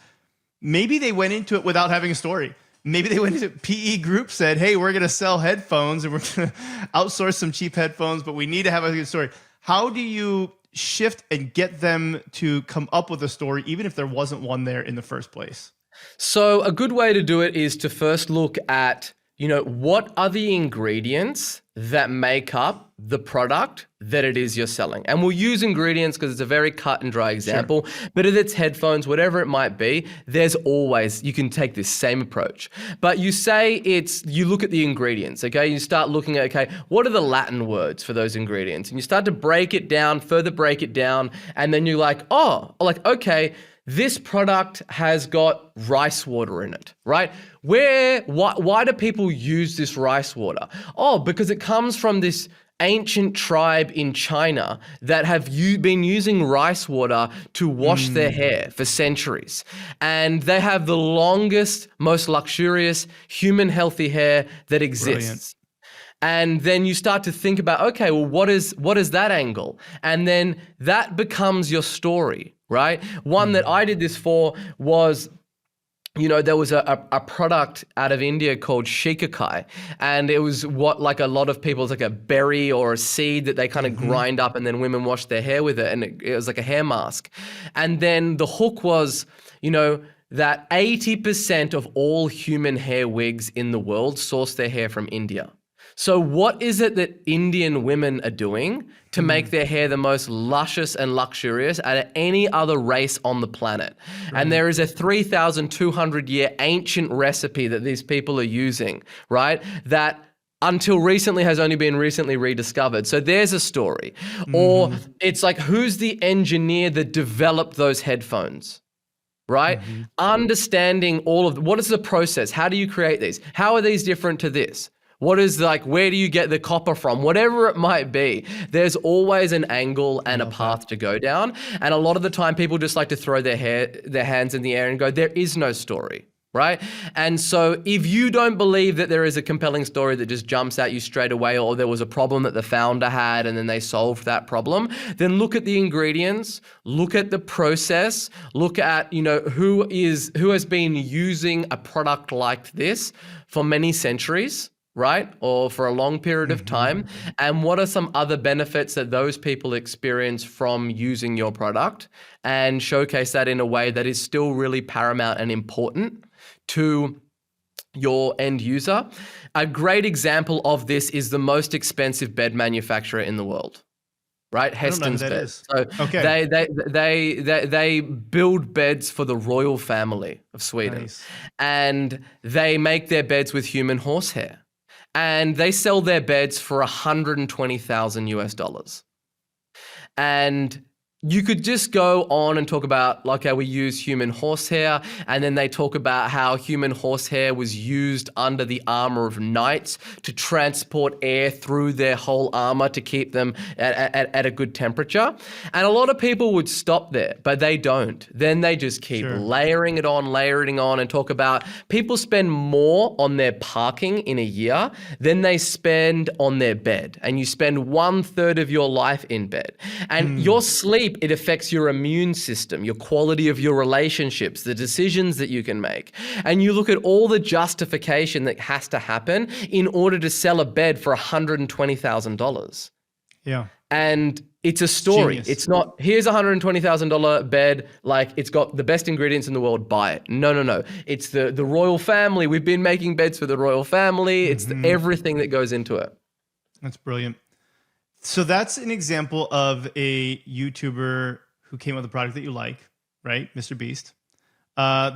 maybe they went into it without having a story. Maybe they went into PE Group, said, hey, we're going to sell headphones and we're going to outsource some cheap headphones, but we need to have a good story. How do you shift and get them to come up with a story, even if there wasn't one there in the first place? So a good way to do it is to first look at, what are the ingredients that make up the product that it is you're selling? And we'll use ingredients because it's a very cut and dry example, but if it's headphones, whatever it might be, you can take this same approach. But you look at the ingredients, okay? You start looking at, okay, what are the Latin words for those ingredients? And you start to further break it down, and then you're like, okay, this product has got rice water in it, right? Why do people use this rice water? Oh, because it comes from this ancient tribe in China that have been using rice water to wash their hair for centuries. And they have the longest, most luxurious, human healthy hair that exists. Brilliant. And then you start to think about, okay, well, what is that angle? And then that becomes your story, right? One that I did this for was, there was a product out of India called shikakai, and it was like a lot of people, it's like a berry or a seed that they kind of grind up, and then women wash their hair with it, and it was like a hair mask. And then the hook was, that 80% of all human hair wigs in the world source their hair from India. So what is it that Indian women are doing to make their hair the most luscious and luxurious out of any other race on the planet? Right. And there is a 3,200-year ancient recipe that these people are using, right? That until recently has only been recently rediscovered. So there's a story. Or it's like, who's the engineer that developed those headphones? right? Understanding all of what is the process? How do you create these? How are these different to this? What is like, where do you get the copper from? Whatever it might be, there's always an angle and a path to go down. And a lot of the time people just like to throw their hands in the air and go, there is no story. Right? And so if you don't believe that there is a compelling story that just jumps at you straight away, or there was a problem that the founder had and then they solved that problem, then look at the ingredients, look at the process, look at, who has been using a product like this for many centuries, right? Or for a long period of time. And what are some other benefits that those people experience from using your product, and showcase that in a way that is still really paramount and important to your end user. A great example of this is the most expensive bed manufacturer in the world, right? Heston's Beds. So okay. they build beds for the royal family of Sweden. Nice. And they make their beds with human horsehair, and they sell their beds for $120,000. And you could just go on and talk about like how we use human horsehair, and then they talk about how human horsehair was used under the armor of knights to transport air through their whole armor to keep them at a good temperature. And a lot of people would stop there, but they don't. Then they just keep layering it on, and talk about people spend more on their parking in a year than they spend on their bed. And you spend 1/3 of your life in bed. And your sleep, it affects your immune system, your quality of your relationships, the decisions that you can make. And you look at all the justification that has to happen in order to sell a bed for $120,000. Yeah. And it's a story. Genius. It's not, here's a $120,000 bed, like it's got the best ingredients in the world, buy it. No. It's the royal family. We've been making beds for the royal family. It's everything that goes into it. That's brilliant. So that's an example of a YouTuber who came up with a product that you like, right? MrBeast.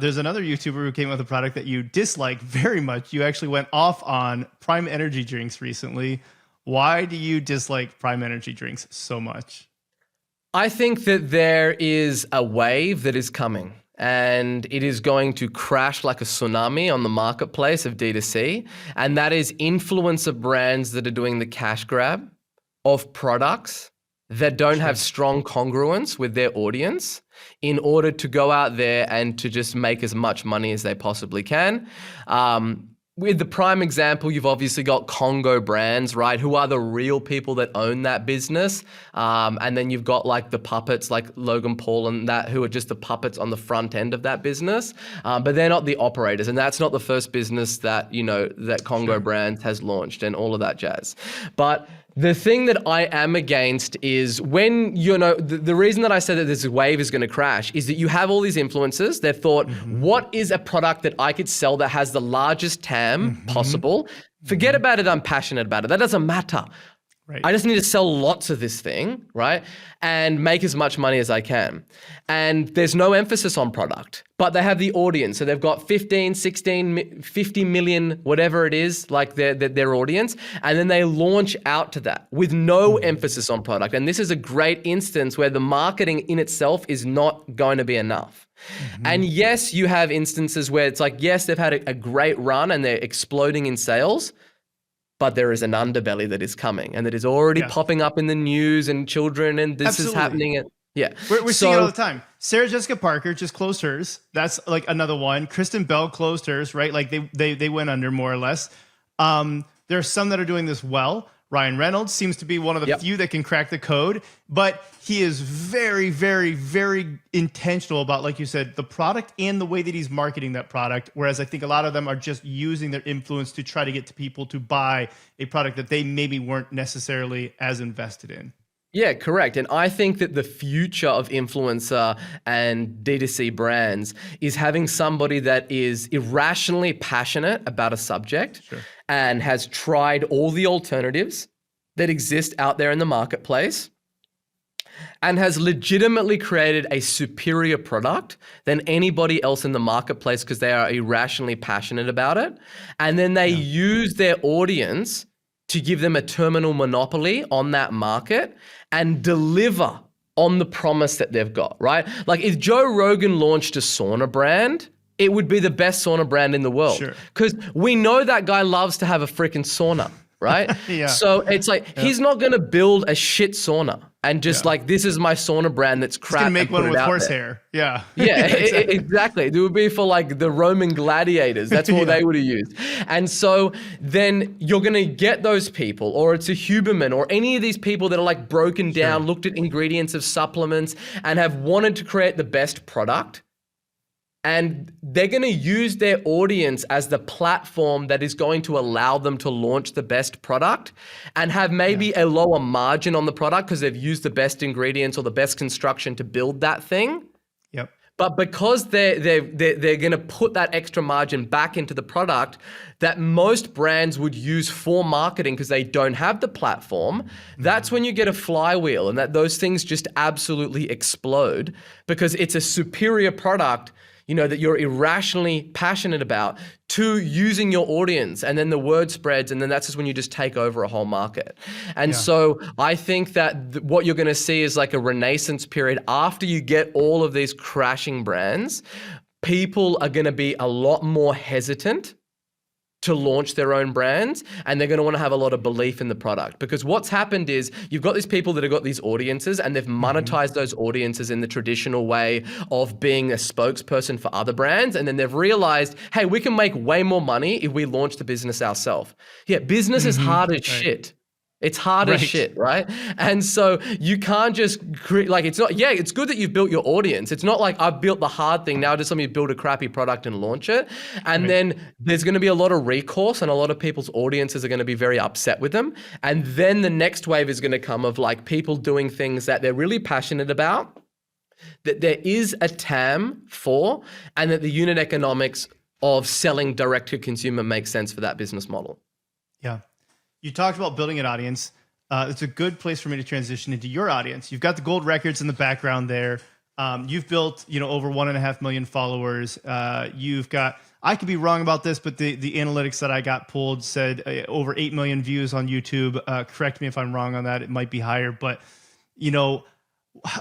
There's another YouTuber who came up with a product that you dislike very much. You actually went off on Prime Energy drinks recently. Why do you dislike Prime Energy drinks so much? I think that there is a wave that is coming, and it is going to crash like a tsunami on the marketplace of D2C. And that is influencer brands that are doing the cash grab of products that don't have strong congruence with their audience in order to go out there and to just make as much money as they possibly can. With the prime example, you've obviously got Congo brands, right? Who are the real people that own that business. And then you've got like the puppets like Logan Paul and that, who are just the puppets on the front end of that business. But they're not the operators. And that's not the first business that, that Congo brands has launched and all of that jazz. But the thing that I am against is when, the reason that I said that this wave is going to crash is that you have all these influencers. They've thought, what is a product that I could sell that has the largest TAM possible? Forget about it. I'm passionate about it. That doesn't matter. Right. I just need to sell lots of this thing, right? And make as much money as I can. And there's no emphasis on product, but they have the audience. So they've got 15, 16, 50 million, whatever it is, like their audience. And then they launch out to that with no emphasis on product. And this is a great instance where the marketing in itself is not going to be enough. And yes, you have instances where it's like, yes, they've had a great run and they're exploding in sales, but there is an underbelly that is coming and that is already popping up in the news, and children, and this is happening. We're seeing it all the time. Sarah Jessica Parker just closed hers. That's like another one. Kristen Bell closed hers, right? Like they went under more or less. There are some that are doing this well. Ryan Reynolds seems to be one of the few that can crack the code, but he is very, very, very intentional about, like you said, the product and the way that he's marketing that product. Whereas I think a lot of them are just using their influence to try to get to people to buy a product that they maybe weren't necessarily as invested in. Yeah, correct. And I think that the future of influencer and D2C brands is having somebody that is irrationally passionate about a subject and has tried all the alternatives that exist out there in the marketplace and has legitimately created a superior product than anybody else in the marketplace because they are irrationally passionate about it. And then they use their audience to give them a terminal monopoly on that market and deliver on the promise that they've got, right? Like if Joe Rogan launched a sauna brand, it would be the best sauna brand in the world. Sure. Because we know that guy loves to have a freaking sauna, right? Yeah. So it's like, he's not going to build a shit sauna and just like, this is my sauna brand that's crap. He's gonna make and put one it with out horsehair. Yeah. Yeah, exactly. It would be for like the Roman gladiators. That's what they would have used. And so then you're going to get those people, or it's a Huberman, or any of these people that are like broken down, looked at ingredients of supplements and have wanted to create the best product. And they're going to use their audience as the platform that is going to allow them to launch the best product and have maybe a lower margin on the product because they've used the best ingredients or the best construction to build that thing. Yep. But because they're going to put that extra margin back into the product that most brands would use for marketing because they don't have the platform, that's when you get a flywheel and that those things just absolutely explode because it's a superior product, you know, that you're irrationally passionate about to using your audience, and then the word spreads, and then that's just when you just take over a whole market. And so I think that what you're going to see is like a renaissance period after you get all of these crashing brands. People are going to be a lot more hesitant to launch their own brands, and they're going to want to have a lot of belief in the product, because what's happened is you've got these people that have got these audiences and they've monetized those audiences in the traditional way of being a spokesperson for other brands, and then they've realized, hey, we can make way more money if we launch the business ourselves. Yeah, business is hard as shit. It's hard as shit, right? And so you can't just create, like, it's not, it's good that you've built your audience. It's not like I've built the hard thing, now just let me build a crappy product and launch it. And then there's going to be a lot of recourse and a lot of people's audiences are going to be very upset with them. And then the next wave is going to come of like people doing things that they're really passionate about, that there is a TAM for, and that the unit economics of selling direct to consumer makes sense for that business model. Yeah. You talked about building an audience. It's a good place for me to transition into your audience. You've got the gold records in the background there. You've built, over 1.5 million followers. You've got, I could be wrong about this, but the analytics that I got pulled said over 8 million views on YouTube. Correct me if I'm wrong on that. It might be higher, but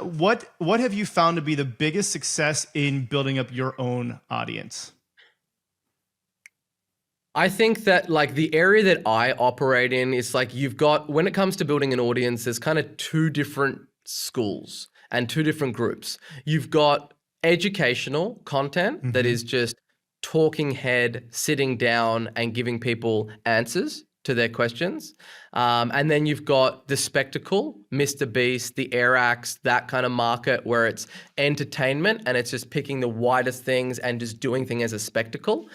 what have you found to be the biggest success in building up your own audience? I think that like the area that I operate in is like you've got, when it comes to building an audience, there's kind of two different schools and two different groups. You've got educational content that is just talking head, sitting down and giving people answers to their questions. And then you've got the spectacle, MrBeast, the Air Acts, that kind of market where it's entertainment and it's just picking the widest things and just doing things as a spectacle.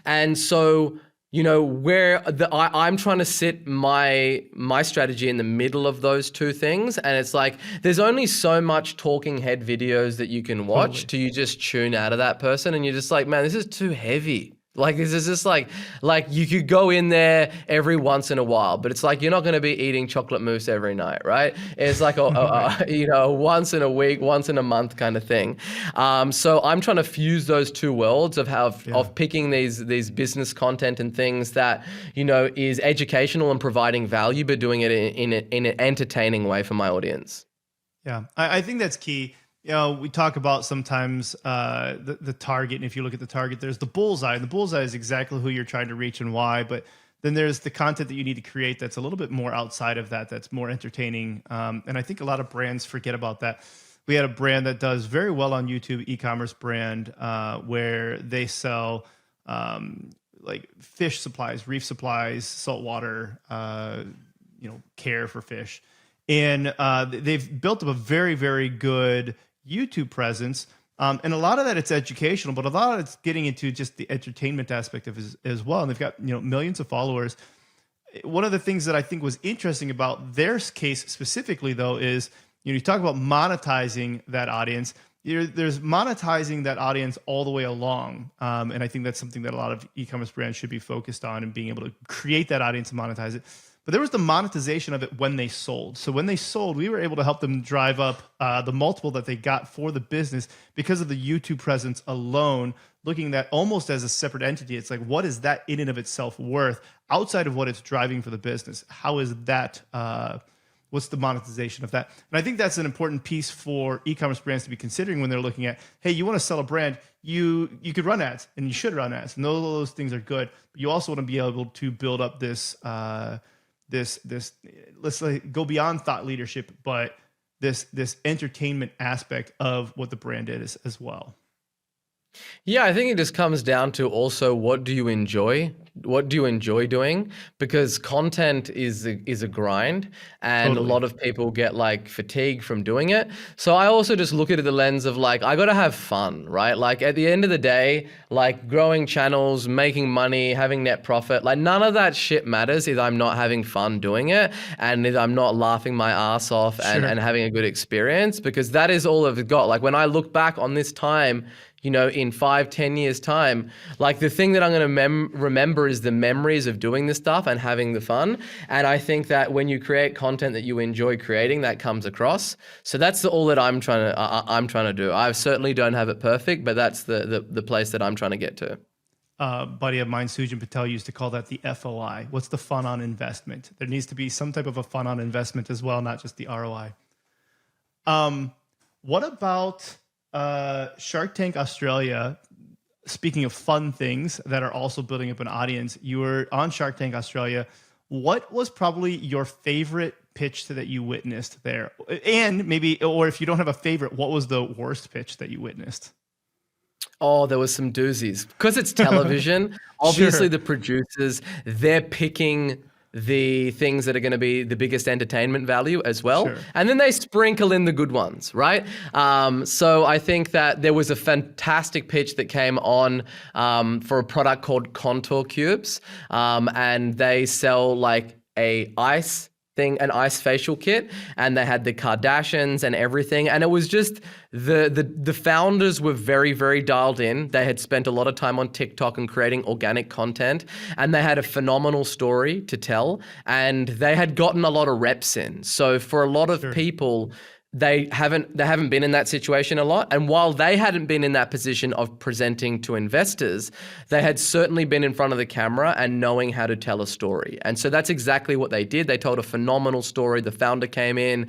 And so, where I'm trying to sit my strategy in the middle of those two things. And it's like, there's only so much talking head videos that you can watch till you just tune out of that person. And you're just like, man, this is too heavy. Like, this is just like you could go in there every once in a while, but it's like, you're not going to be eating chocolate mousse every night, right? It's like, once in a week, once in a month kind of thing. So I'm trying to fuse those two worlds of picking these business content and things that, is educational and providing value, but doing it in an entertaining way for my audience. Yeah, I think that's key. We talk about sometimes the target, and if you look at the target, there's the bullseye. And the bullseye is exactly who you're trying to reach and why. But then there's the content that you need to create that's a little bit more outside of that, that's more entertaining. And I think a lot of brands forget about that. We had a brand that does very well on YouTube, e-commerce brand, where they sell like fish supplies, reef supplies, saltwater, care for fish. And they've built up a very, very good YouTube presence. And a lot of that, it's educational, but a lot of it's getting into just the entertainment aspect of it as well. And they've got, millions of followers. One of the things that I think was interesting about their case specifically, though, is, you talk about monetizing that audience. There's monetizing that audience all the way along. And I think that's something that a lot of e-commerce brands should be focused on, and being able to create that audience and monetize it. But there was the monetization of it when they sold. So when they sold, we were able to help them drive up the multiple that they got for the business because of the YouTube presence alone, looking at that almost as a separate entity. It's like, what is that in and of itself worth outside of what it's driving for the business? How is that What's the monetization of that? And I think that's an important piece for e-commerce brands to be considering when they're looking at, hey, you want to sell a brand, you could run ads and you should run ads, and those things are good. But you also want to be able to build up this let's say go beyond thought leadership, but this entertainment aspect of what the brand is as well. Yeah, I think it just comes down to also what do you enjoy? What do you enjoy doing? Because content is a grind, and Totally. a lot of people get like fatigue from doing it. So I also just look at it the lens of like, I got to have fun, right? Like at the end of the day, like growing channels, making money, having net profit, like none of that shit matters if I'm not having fun doing it and if I'm not laughing my ass off and having a good experience, because that is all I've got. Like when I look back on this time, you know, in 5-10 years time, like the thing that I'm going to remember is the memories of doing this stuff and having the fun. And I think that when you create content that you enjoy creating, that comes across. So that's all that I'm trying to do. I certainly don't have it perfect, but that's the place that I'm trying to get to. Buddy of mine, Sujin Patel, used to call that the FOI. What's the fun on investment? There needs to be some type of a fun on investment as well, not just the ROI. What about Shark Tank Australia? Speaking of fun things that are also building up an audience, you were on Shark Tank Australia. What was probably your favorite pitch that you witnessed there? And maybe, or if you don't have a favorite, what was the worst pitch that you witnessed? Oh, there was some doozies. Because it's television, obviously Sure. the producers, they're picking the things that are going to be the biggest entertainment value as well. Sure. And then they sprinkle in the good ones, right? So I think that there was a fantastic pitch that came on for a product called Contour Cubes. And they sell like an ice facial kit, and they had the Kardashians and everything. And it was just the founders were very, very dialed in. They had spent a lot of time on TikTok and creating organic content, and they had a phenomenal story to tell, and they had gotten a lot of reps in. So for a lot of people, they haven't been in that situation a lot. And while they hadn't been in that position of presenting to investors, they had certainly been in front of the camera and knowing how to tell a story. And so that's exactly what they did. They told a phenomenal story. The founder came in,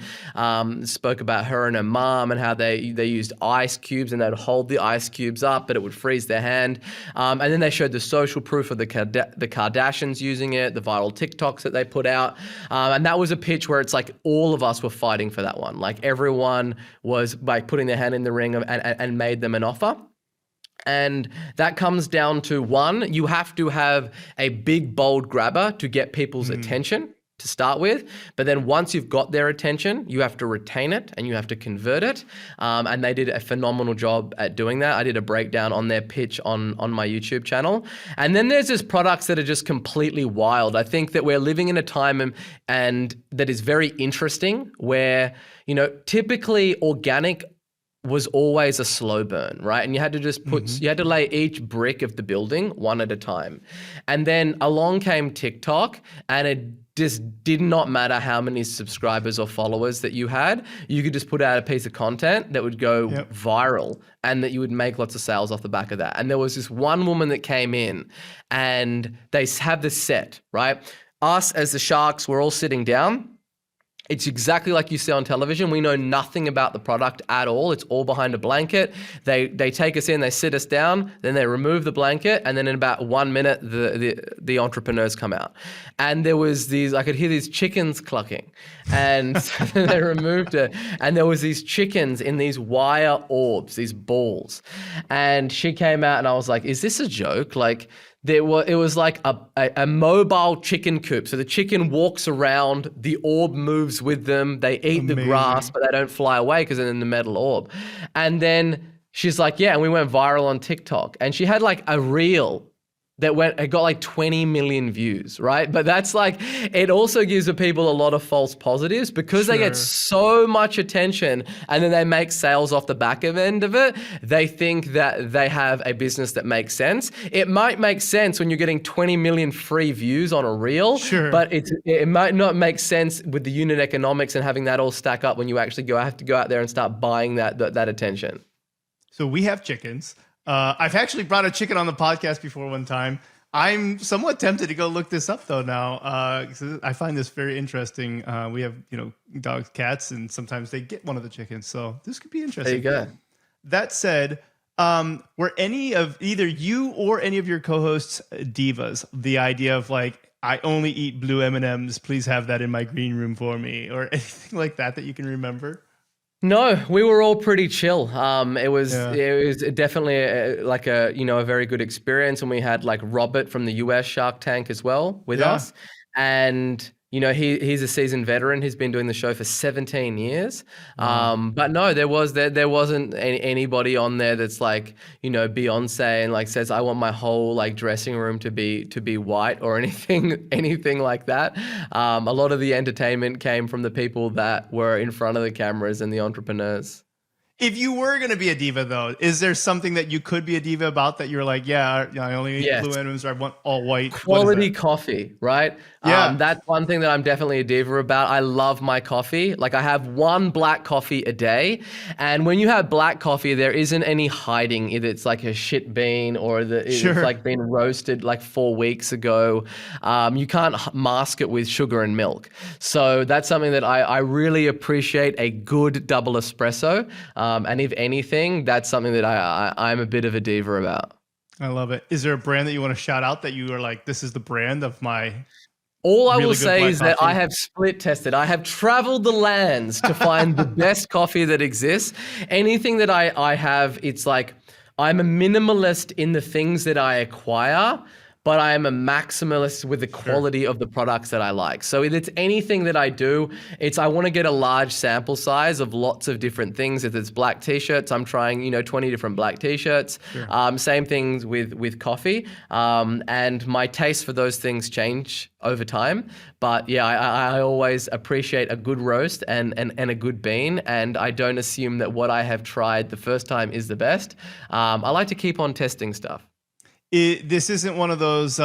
spoke about her and her mom and how they used ice cubes, and they'd hold the ice cubes up, but it would freeze their hand. And then they showed the social proof of the Kardashians using it, the viral TikToks that they put out. And that was a pitch where it's like all of us were fighting for that one. Like everyone was like putting their hand in the ring and made them an offer. And that comes down to one, you have to have a big, bold grabber to get people's attention to start with. But then once you've got their attention, you have to retain it and you have to convert it. And they did a phenomenal job at doing that. I did a breakdown on their pitch on my YouTube channel. And then there's just products that are just completely wild. I think that we're living in a time and that is very interesting where, you know, typically organic was always a slow burn, right? And you had to just you had to lay each brick of the building one at a time. And then along came TikTok, and it just did not matter how many subscribers or followers that you had. You could just put out a piece of content that would go viral, and that you would make lots of sales off the back of that. And there was this one woman that came in, and they have this set, right? Us as the sharks, we're all sitting down. It's exactly like you see on television. We know nothing about the product at all. It's all behind a blanket. They take us in, they sit us down, then they remove the blanket, and then in about 1 minute, the entrepreneurs come out. And there was I could hear these chickens clucking, and so they removed it. And there was these chickens in these wire orbs, these balls. And she came out, and I was like, "Is this a joke?" Like, it was like a mobile chicken coop. So the chicken walks around, the orb moves with them. They eat the grass, but they don't fly away because they're in the metal orb. And then she's like, yeah, and we went viral on TikTok. And she had like a reel that it got like 20 million views, right? But that's like, it also gives the people a lot of false positives because they get so much attention and then they make sales off the back end of it. They think that they have a business that makes sense. It might make sense when you're getting 20 million free views on a reel, but it might not make sense with the unit economics and having that all stack up when you actually have to go out there and start buying that attention. So we have chickens. I've actually brought a chicken on the podcast before one time. I'm somewhat tempted to go look this up though now. 'Cause I find this very interesting. We have, dogs, cats, and sometimes they get one of the chickens. So this could be interesting. There you go. That said, were any of either you or any of your co-hosts divas? The idea of like, I only eat blue M&Ms. Please have that in my green room for me, or anything like that you can remember? No, we were all pretty chill. It was definitely a very good experience, and we had like Robert from the US Shark Tank as well with us, and he's a seasoned veteran. He's been doing the show for 17 years. But no, there wasn't anybody on there that's like Beyonce and like says I want my whole like dressing room to be white or anything like that. A lot of the entertainment came from the people that were in front of the cameras and the entrepreneurs. If you were going to be a diva, though, is there something that you could be a diva about that you're like, I only eat blue M&Ms, or I want all white? Quality coffee, right? Yeah. That's one thing that I'm definitely a diva about. I love my coffee. Like I have one black coffee a day. And when you have black coffee, there isn't any hiding. Either it's like a shit bean or it's like been roasted like 4 weeks ago. You can't mask it with sugar and milk. So that's something that I really appreciate, a good double espresso. And if anything, that's something that I'm a bit of a diva about. I love it. Is there a brand that you want to shout out that you are like, this is the brand of my... All I will say is that I have split tested. I have traveled the lands to find the best coffee that exists. Anything that I have, it's like I'm a minimalist in the things that I acquire, but I am a maximalist with the quality of the products that I like. So if it's anything that I do, I want to get a large sample size of lots of different things. If it's black t-shirts, I'm trying 20 different black t-shirts. Same things with coffee. And my taste for those things change over time. But yeah, I always appreciate a good roast and a good bean. And I don't assume that what I have tried the first time is the best. I like to keep on testing stuff. This isn't one of those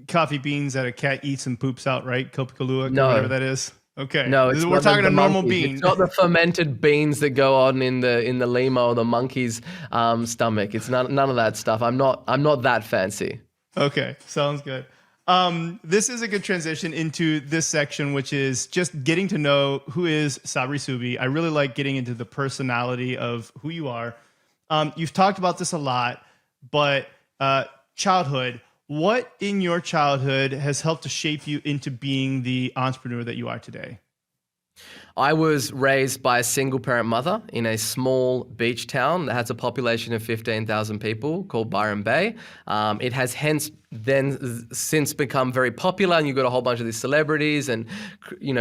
coffee beans that a cat eats and poops out, right? Kopikalua, whatever that is. Okay. No, we're talking a normal bean. It's not the fermented beans that go on in the lemur or the monkey's stomach. It's none of that stuff. I'm not that fancy. Okay, sounds good. This is a good transition into this section, which is just getting to know who is Sabri Suby. I really like getting into the personality of who you are. You've talked about this a lot, but childhood, what in your childhood has helped to shape you into being the entrepreneur that you are today? I was raised by a single parent mother in a small beach town that has a population of 15,000 people called Byron Bay. It has since become very popular, and you've got a whole bunch of these celebrities and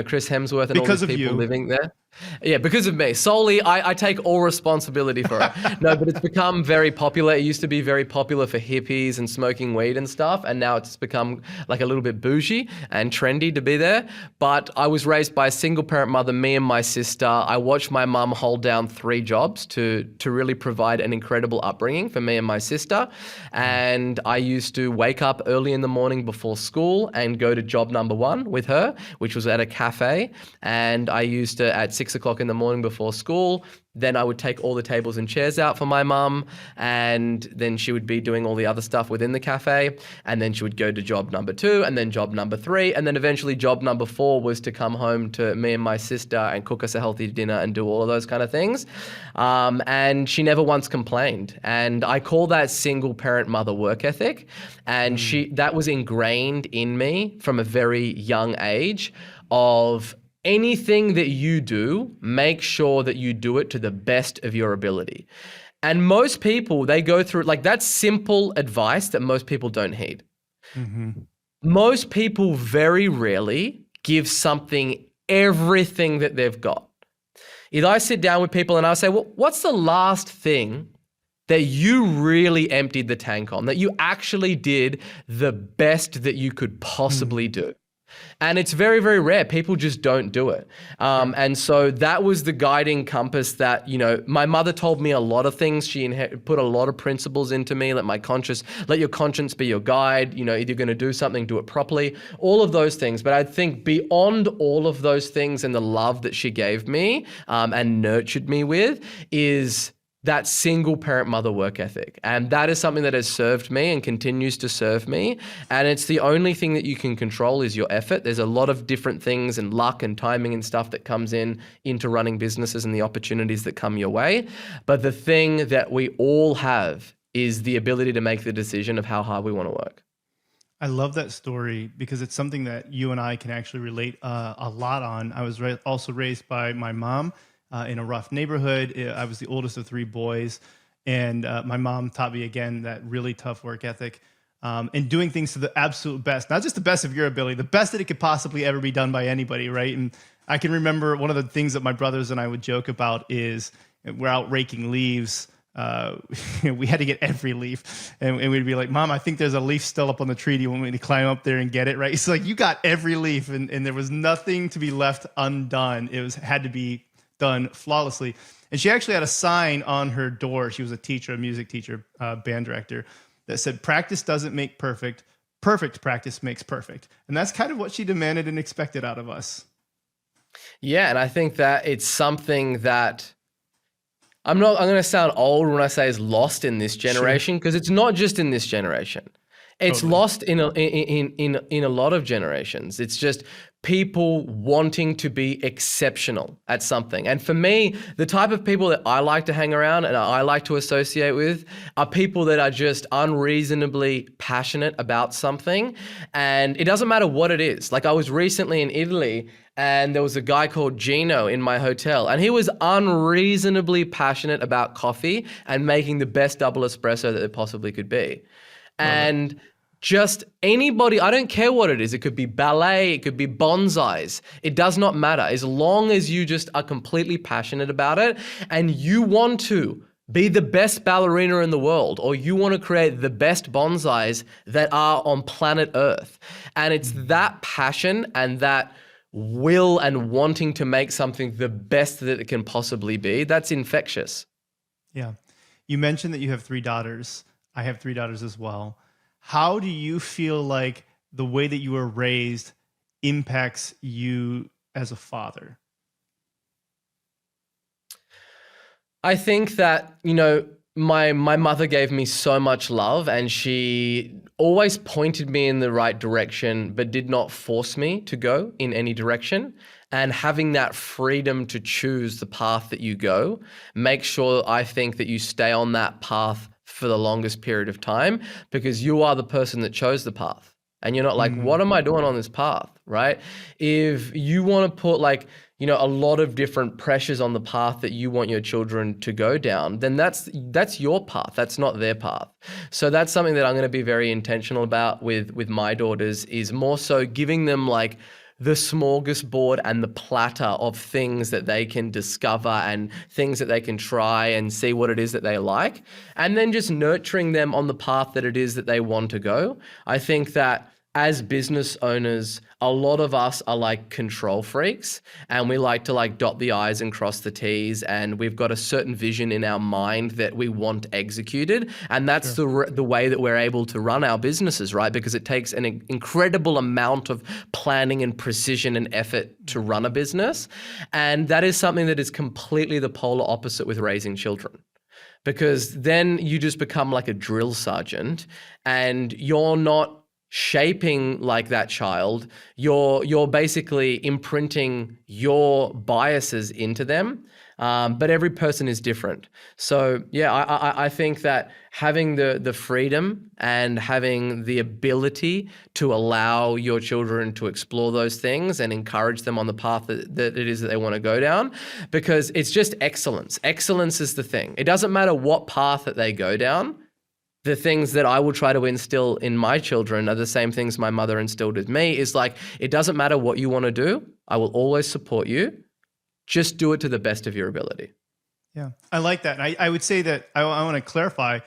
Chris Hemsworth and all these people living there. Yeah, because of me. Solely, I take all responsibility for it. No, but it's become very popular. It used to be very popular for hippies and smoking weed and stuff, and now it's become like a little bit bougie and trendy to be there. But I was raised by a single parent mother, me and my sister. I watched my mum hold down 3 jobs to really provide an incredible upbringing for me and my sister. And I used to wake up early in the morning before school and go to job number 1 with her, which was at a cafe. And I used to, at 6 o'clock in the morning before school, then I would take all the tables and chairs out for my mum, and then she would be doing all the other stuff within the cafe, and then she would go to job number 2, and then job number 3, and then eventually job number 4 was to come home to me and my sister and cook us a healthy dinner and do all of those kind of things. And she never once complained. And I call that single parent mother work ethic. And that was ingrained in me from a very young age of anything that you do, make sure that you do it to the best of your ability. And most people, they go through, like, that's simple advice that most people don't heed. Most people very rarely give something everything that they've got. Either I sit down with people and I'll say, well, what's the last thing that you really emptied the tank on, that you actually did the best that you could possibly do? And it's very, very rare. People just don't do it. And so that was the guiding compass that, my mother told me a lot of things. She put a lot of principles into me. Let your conscience be your guide. If you're going to do something, do it properly. All of those things. But I think beyond all of those things and the love that she gave me and nurtured me with is that single parent mother work ethic. And that is something that has served me and continues to serve me. And it's the only thing that you can control is your effort. There's a lot of different things and luck and timing and stuff that comes into running businesses and the opportunities that come your way. But the thing that we all have is the ability to make the decision of how hard we want to work. I love that story because it's something that you and I can actually relate a lot on. I was also raised by my mom in a rough neighborhood. I was the oldest of three boys, and my mom taught me, again, that really tough work ethic and doing things to the absolute best, not just the best of your ability, the best that it could possibly ever be done by anybody, right? And I can remember one of the things that my brothers and I would joke about is we're out raking leaves. We had to get every leaf, and we'd be like, "Mom, I think there's a leaf still up on the tree. Do you want me to climb up there and get it?" Right? It's like, you got every leaf, and there was nothing to be left undone. It had to be done flawlessly. And she actually had a sign on her door. She was a teacher, a music teacher, band director, that said, "Practice doesn't make perfect. Perfect practice makes perfect." And that's kind of what she demanded and expected out of us. Yeah, and I think that it's something that I'm going to sound old when I say is lost in this generation, because it's not just in this generation. It's Totally. lost in a lot of generations. It's just people wanting to be exceptional at something. And for me, the type of people that I like to hang around and I like to associate with are people that are just unreasonably passionate about something. And it doesn't matter what it is. Like, I was recently in Italy, and there was a guy called Gino in my hotel, and he was unreasonably passionate about coffee and making the best double espresso that it possibly could be. And just anybody, I don't care what it is. It could be ballet, it could be bonsais. It does not matter. As long as you just are completely passionate about it and you want to be the best ballerina in the world, or you want to create the best bonsais that are on planet Earth. And it's that passion and that will and wanting to make something the best that it can possibly be, that's infectious. Yeah. You mentioned that you have three daughters. I have three daughters as well. How do you feel like the way that you were raised impacts you as a father? I think that, my mother gave me so much love, and she always pointed me in the right direction, but did not force me to go in any direction. And having that freedom to choose the path that you go, make sure, I think, that you stay on that path for the longest period of time, because you are the person that chose the path. And you're not like, what am I doing on this path, right? If you want to put a lot of different pressures on the path that you want your children to go down, then that's your path. That's not their path. So that's something that I'm going to be very intentional about with my daughters, is more so giving them the smorgasbord and the platter of things that they can discover and things that they can try and see what it is that they like, and then just nurturing them on the path that it is that they want to go. I think that as business owners, a lot of us are control freaks, and we like to dot the I's and cross the T's, and we've got a certain vision in our mind that we want executed. And that's the way that we're able to run our businesses, right? Because it takes an incredible amount of planning and precision and effort to run a business. And that is something that is completely the polar opposite with raising children. Because then you just become like a drill sergeant, and you're not shaping that child. You're basically imprinting your biases into them, but every person is different. So yeah, I think that having the freedom and having the ability to allow your children to explore those things and encourage them on the path that it is that they want to go down, because it's just excellence. Excellence is the thing. It doesn't matter what path that they go down. The things that I will try to instill in my children are the same things my mother instilled with me, is it doesn't matter what you want to do. I will always support you. Just do it to the best of your ability. Yeah, I like that. And I would say that I want to clarify,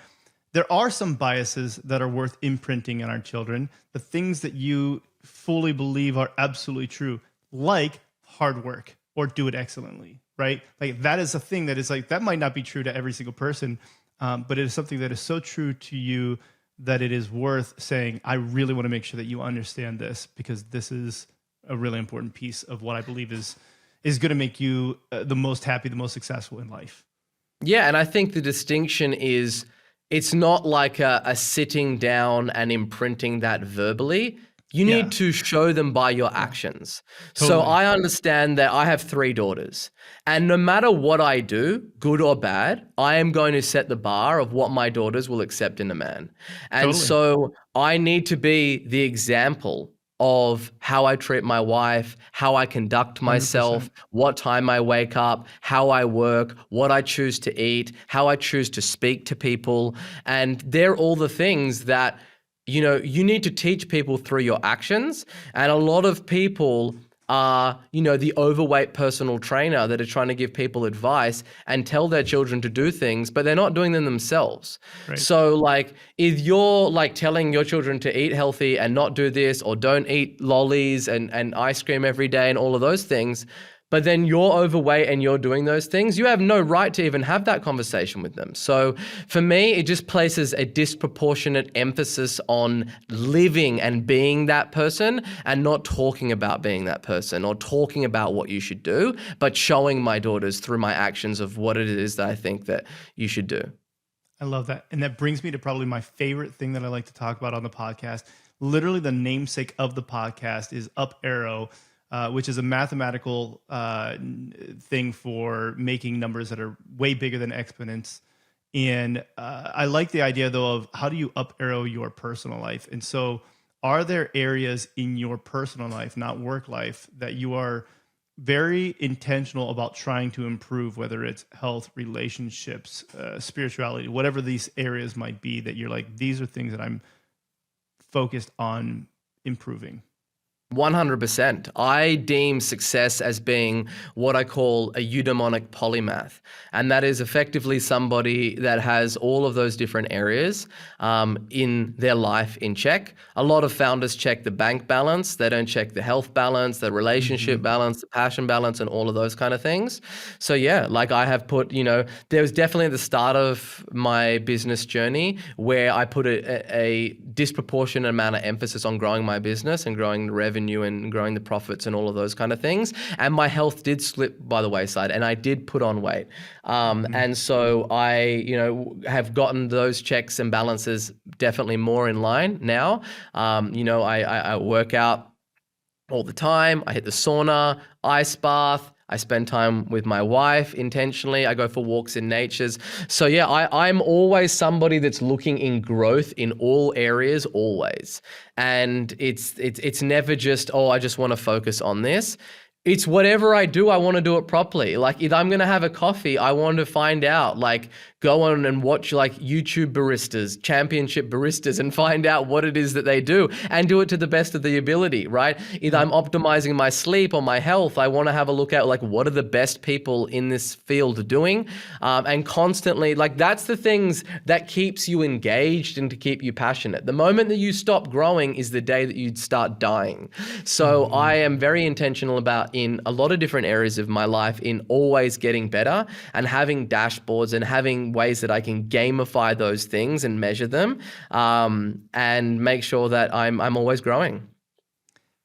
there are some biases that are worth imprinting on our children, the things that you fully believe are absolutely true, like hard work or do it excellently, right? That is a thing that is that might not be true to every single person. But it is something that is so true to you that it is worth saying, I really want to make sure that you understand this, because this is a really important piece of what I believe is going to make you the most happy, the most successful in life. Yeah, and I think the distinction is it's not like a sitting down and imprinting that verbally. You Yeah, need to show them by your actions. So totally. I understand that I have 3 daughters, and no matter what I do, good or bad, I am going to set the bar of what my daughters will accept in a man. And Totally. so I need to be the example of how I treat my wife, how I conduct myself, 100%. what time I wake up, how I work, what I choose to eat, how I choose to speak to people. And they're all the things that, you need to teach people through your actions. And a lot of people are, the overweight personal trainer that are trying to give people advice and tell their children to do things, but they're not doing them themselves. Right. So like if you're like telling your children to eat healthy and not do this, or don't eat lollies and ice cream every day and all of those things, but then you're overweight and you're doing those things, you have no right to even have that conversation with them. So for me, it just places a disproportionate emphasis on living and being that person, and not talking about being that person or talking about what you should do, but showing my daughters through my actions of what it is that I think that you should do. I love that. And that brings me to probably my favorite thing that I like to talk about on the podcast. Literally, the namesake of the podcast is up arrow, which is a mathematical thing for making numbers that are way bigger than exponents. And I like the idea, though, of how do you up arrow your personal life? And so, are there areas in your personal life, not work life, that you are very intentional about trying to improve, whether it's health, relationships, spirituality, whatever these areas might be, that you're like, these are things that I'm focused on improving? 100%. I deem success as being what I call a eudaimonic polymath. And that is effectively somebody that has all of those different areas in their life in check. A lot of founders check the bank balance. They don't check the health balance, the relationship balance, the passion balance, and all of those kind of things. So yeah, like I have put, there was definitely at the start of my business journey where I put a disproportionate amount of emphasis on growing my business and growing the revenue and growing the profits and all of those kind of things. And my health did slip by the wayside, and I did put on weight. And so I, have gotten those checks and balances definitely more in line now. I work out all the time. I hit the sauna, ice bath. I spend time with my wife intentionally. I go for walks in natures. So yeah, I'm always somebody that's looking in growth in all areas, always. And it's never just, oh, I just want to focus on this. It's whatever I do, I want to do it properly. Like if I'm going to have a coffee, I want to find out, like go on and watch like YouTube baristas, championship baristas, and find out what it is that they do and do it to the best of the ability, right? If I'm optimizing my sleep or my health, I want to have a look at like what are the best people in this field doing, and constantly, like that's the things that keeps you engaged and to keep you passionate. The moment that you stop growing is the day that you start dying. So I am very intentional about in a lot of different areas of my life in always getting better and having dashboards and having ways that I can gamify those things and measure them, and make sure that I'm always growing.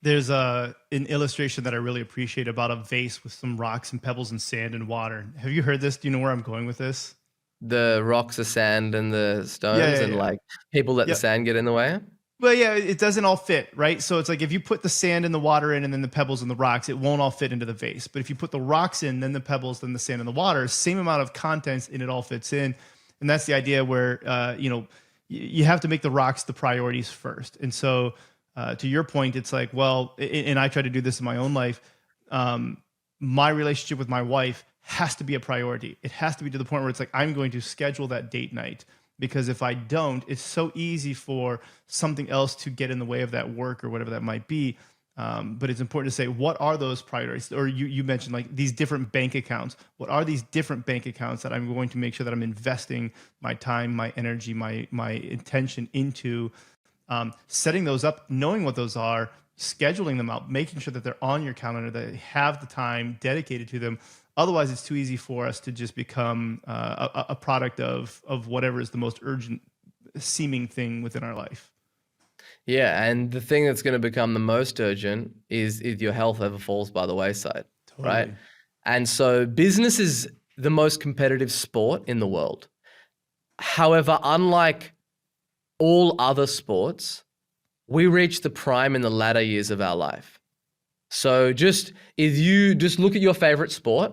There's an illustration that I really appreciate about a vase with some rocks and pebbles and sand and water. Have you heard this? Do you know where I'm going with this? The rocks, the sand, and the stones, and like people let the sand get in the way. Well, yeah, it doesn't all fit, right? So it's like if you put the sand and the water in and then the pebbles and the rocks, it won't all fit into the vase. But if you put the rocks in, then the pebbles, then the sand and the water, same amount of contents and it all fits in. And that's the idea where, you have to make the rocks the priorities first. And so to your point, it's like, well, and I try to do this in my own life. My relationship with my wife has to be a priority. It has to be to the point where it's like, I'm going to schedule that date night. Because if I don't, it's so easy for something else to get in the way of that work or whatever that might be. But it's important to say, what are those priorities? Or you mentioned like these different bank accounts. What are these different bank accounts that I'm going to make sure that I'm investing my time, my energy, my intention into, setting those up, knowing what those are, scheduling them out, making sure that they're on your calendar, that you have the time dedicated to them. Otherwise, it's too easy for us to just become a product of whatever is the most urgent seeming thing within our life. Yeah, and the thing that's going to become the most urgent is if your health ever falls by the wayside, right? And so business is the most competitive sport in the world. However, unlike all other sports, we reach the prime in the latter years of our life. So if you just look at your favorite sport,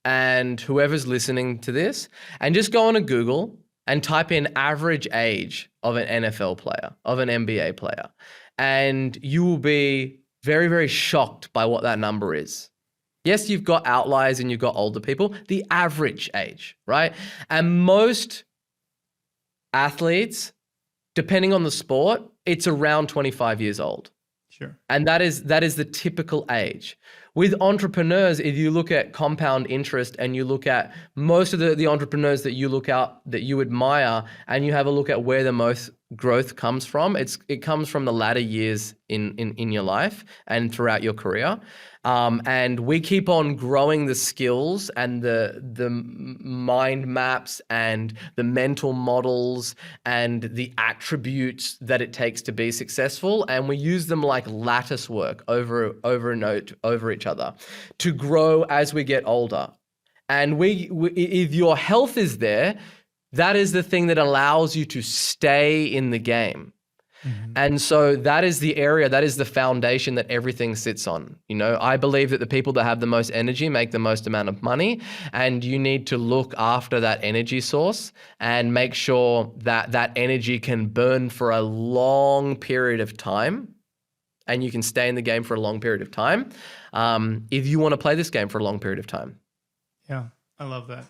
and whoever's listening to this, and just go on a Google and type in average age of an NFL player, of an NBA player, and you will be very, very shocked by what that number is. Yes, you've got outliers and you've got older people, the average age, right? And most athletes, depending on the sport, it's around 25 years old. Sure. And that is the typical age. With entrepreneurs, if you look at compound interest and you look at most of the entrepreneurs that you look out, that you admire, and you have a look at where the most growth comes from, it comes from the latter years in your life and throughout your career. And we keep on growing the skills and the mind maps and the mental models and the attributes that it takes to be successful. And we use them like lattice work over each other to grow as we get older. And if your health is there, that is the thing that allows you to stay in the game. Mm-hmm. And so that is the area, that is the foundation that everything sits on. You know, I believe that the people that have the most energy make the most amount of money, and you need to look after that energy source and make sure that that energy can burn for a long period of time, and you can stay in the game for a long period of time if you want to play this game for a long period of time. Yeah, I love that.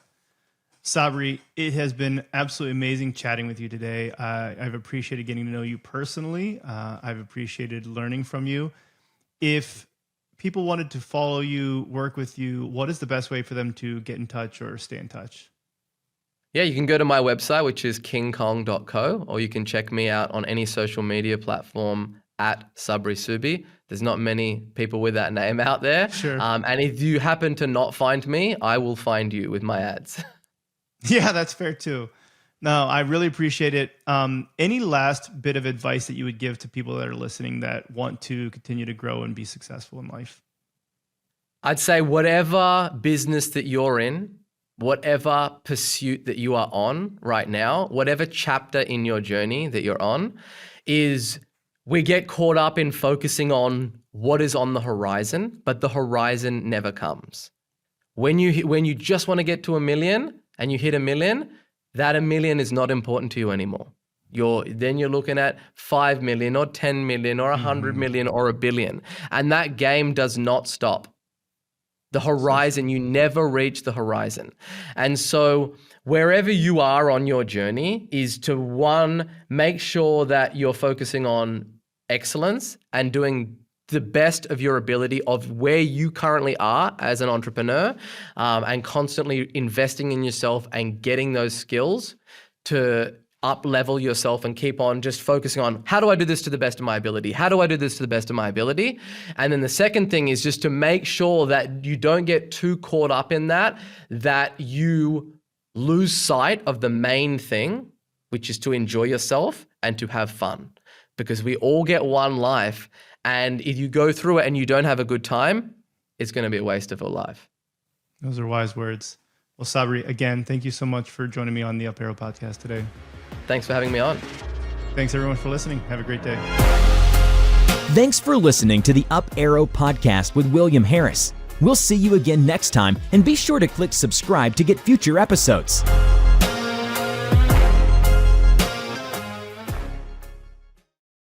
Sabri, it has been absolutely amazing chatting with you today. I've appreciated getting to know you personally. I've appreciated learning from you. If people wanted to follow you, work with you, what is the best way for them to get in touch or stay in touch? Yeah, you can go to my website, which is kingkong.co, or you can check me out on any social media platform at Sabri Suby. There's not many people with that name out there. Sure. And if you happen to not find me, I will find you with my ads. Yeah, that's fair too. No, I really appreciate it. Any last bit of advice that you would give to people that are listening that want to continue to grow and be successful in life? I'd say whatever business that you're in, whatever pursuit that you are on right now, whatever chapter in your journey that you're on, is we get caught up in focusing on what is on the horizon, but the horizon never comes. When you just want to get to 1 million, and you hit 1 million, that 1 million is not important to you anymore. Then you're looking at 5 million or 10 million or 100 million or 1 billion. And that game does not stop. The horizon, you never reach the horizon. And so wherever you are on your journey is to, one, make sure that you're focusing on excellence and doing the best of your ability of where you currently are as an entrepreneur, and constantly investing in yourself and getting those skills to up-level yourself and keep on just focusing on, how do I do this to the best of my ability? How do I do this to the best of my ability? And then the second thing is just to make sure that you don't get too caught up in that you lose sight of the main thing, which is to enjoy yourself and to have fun. Because we all get one life, and if you go through it and you don't have a good time, it's going to be a waste of a life. Those are wise words. Well, Sabri, again, thank you so much for joining me on the Up Arrow podcast today. Thanks for having me on. Thanks everyone for listening. Have a great day. Thanks for listening to the Up Arrow podcast with William Harris. We'll see you again next time, and be sure to click subscribe to get future episodes.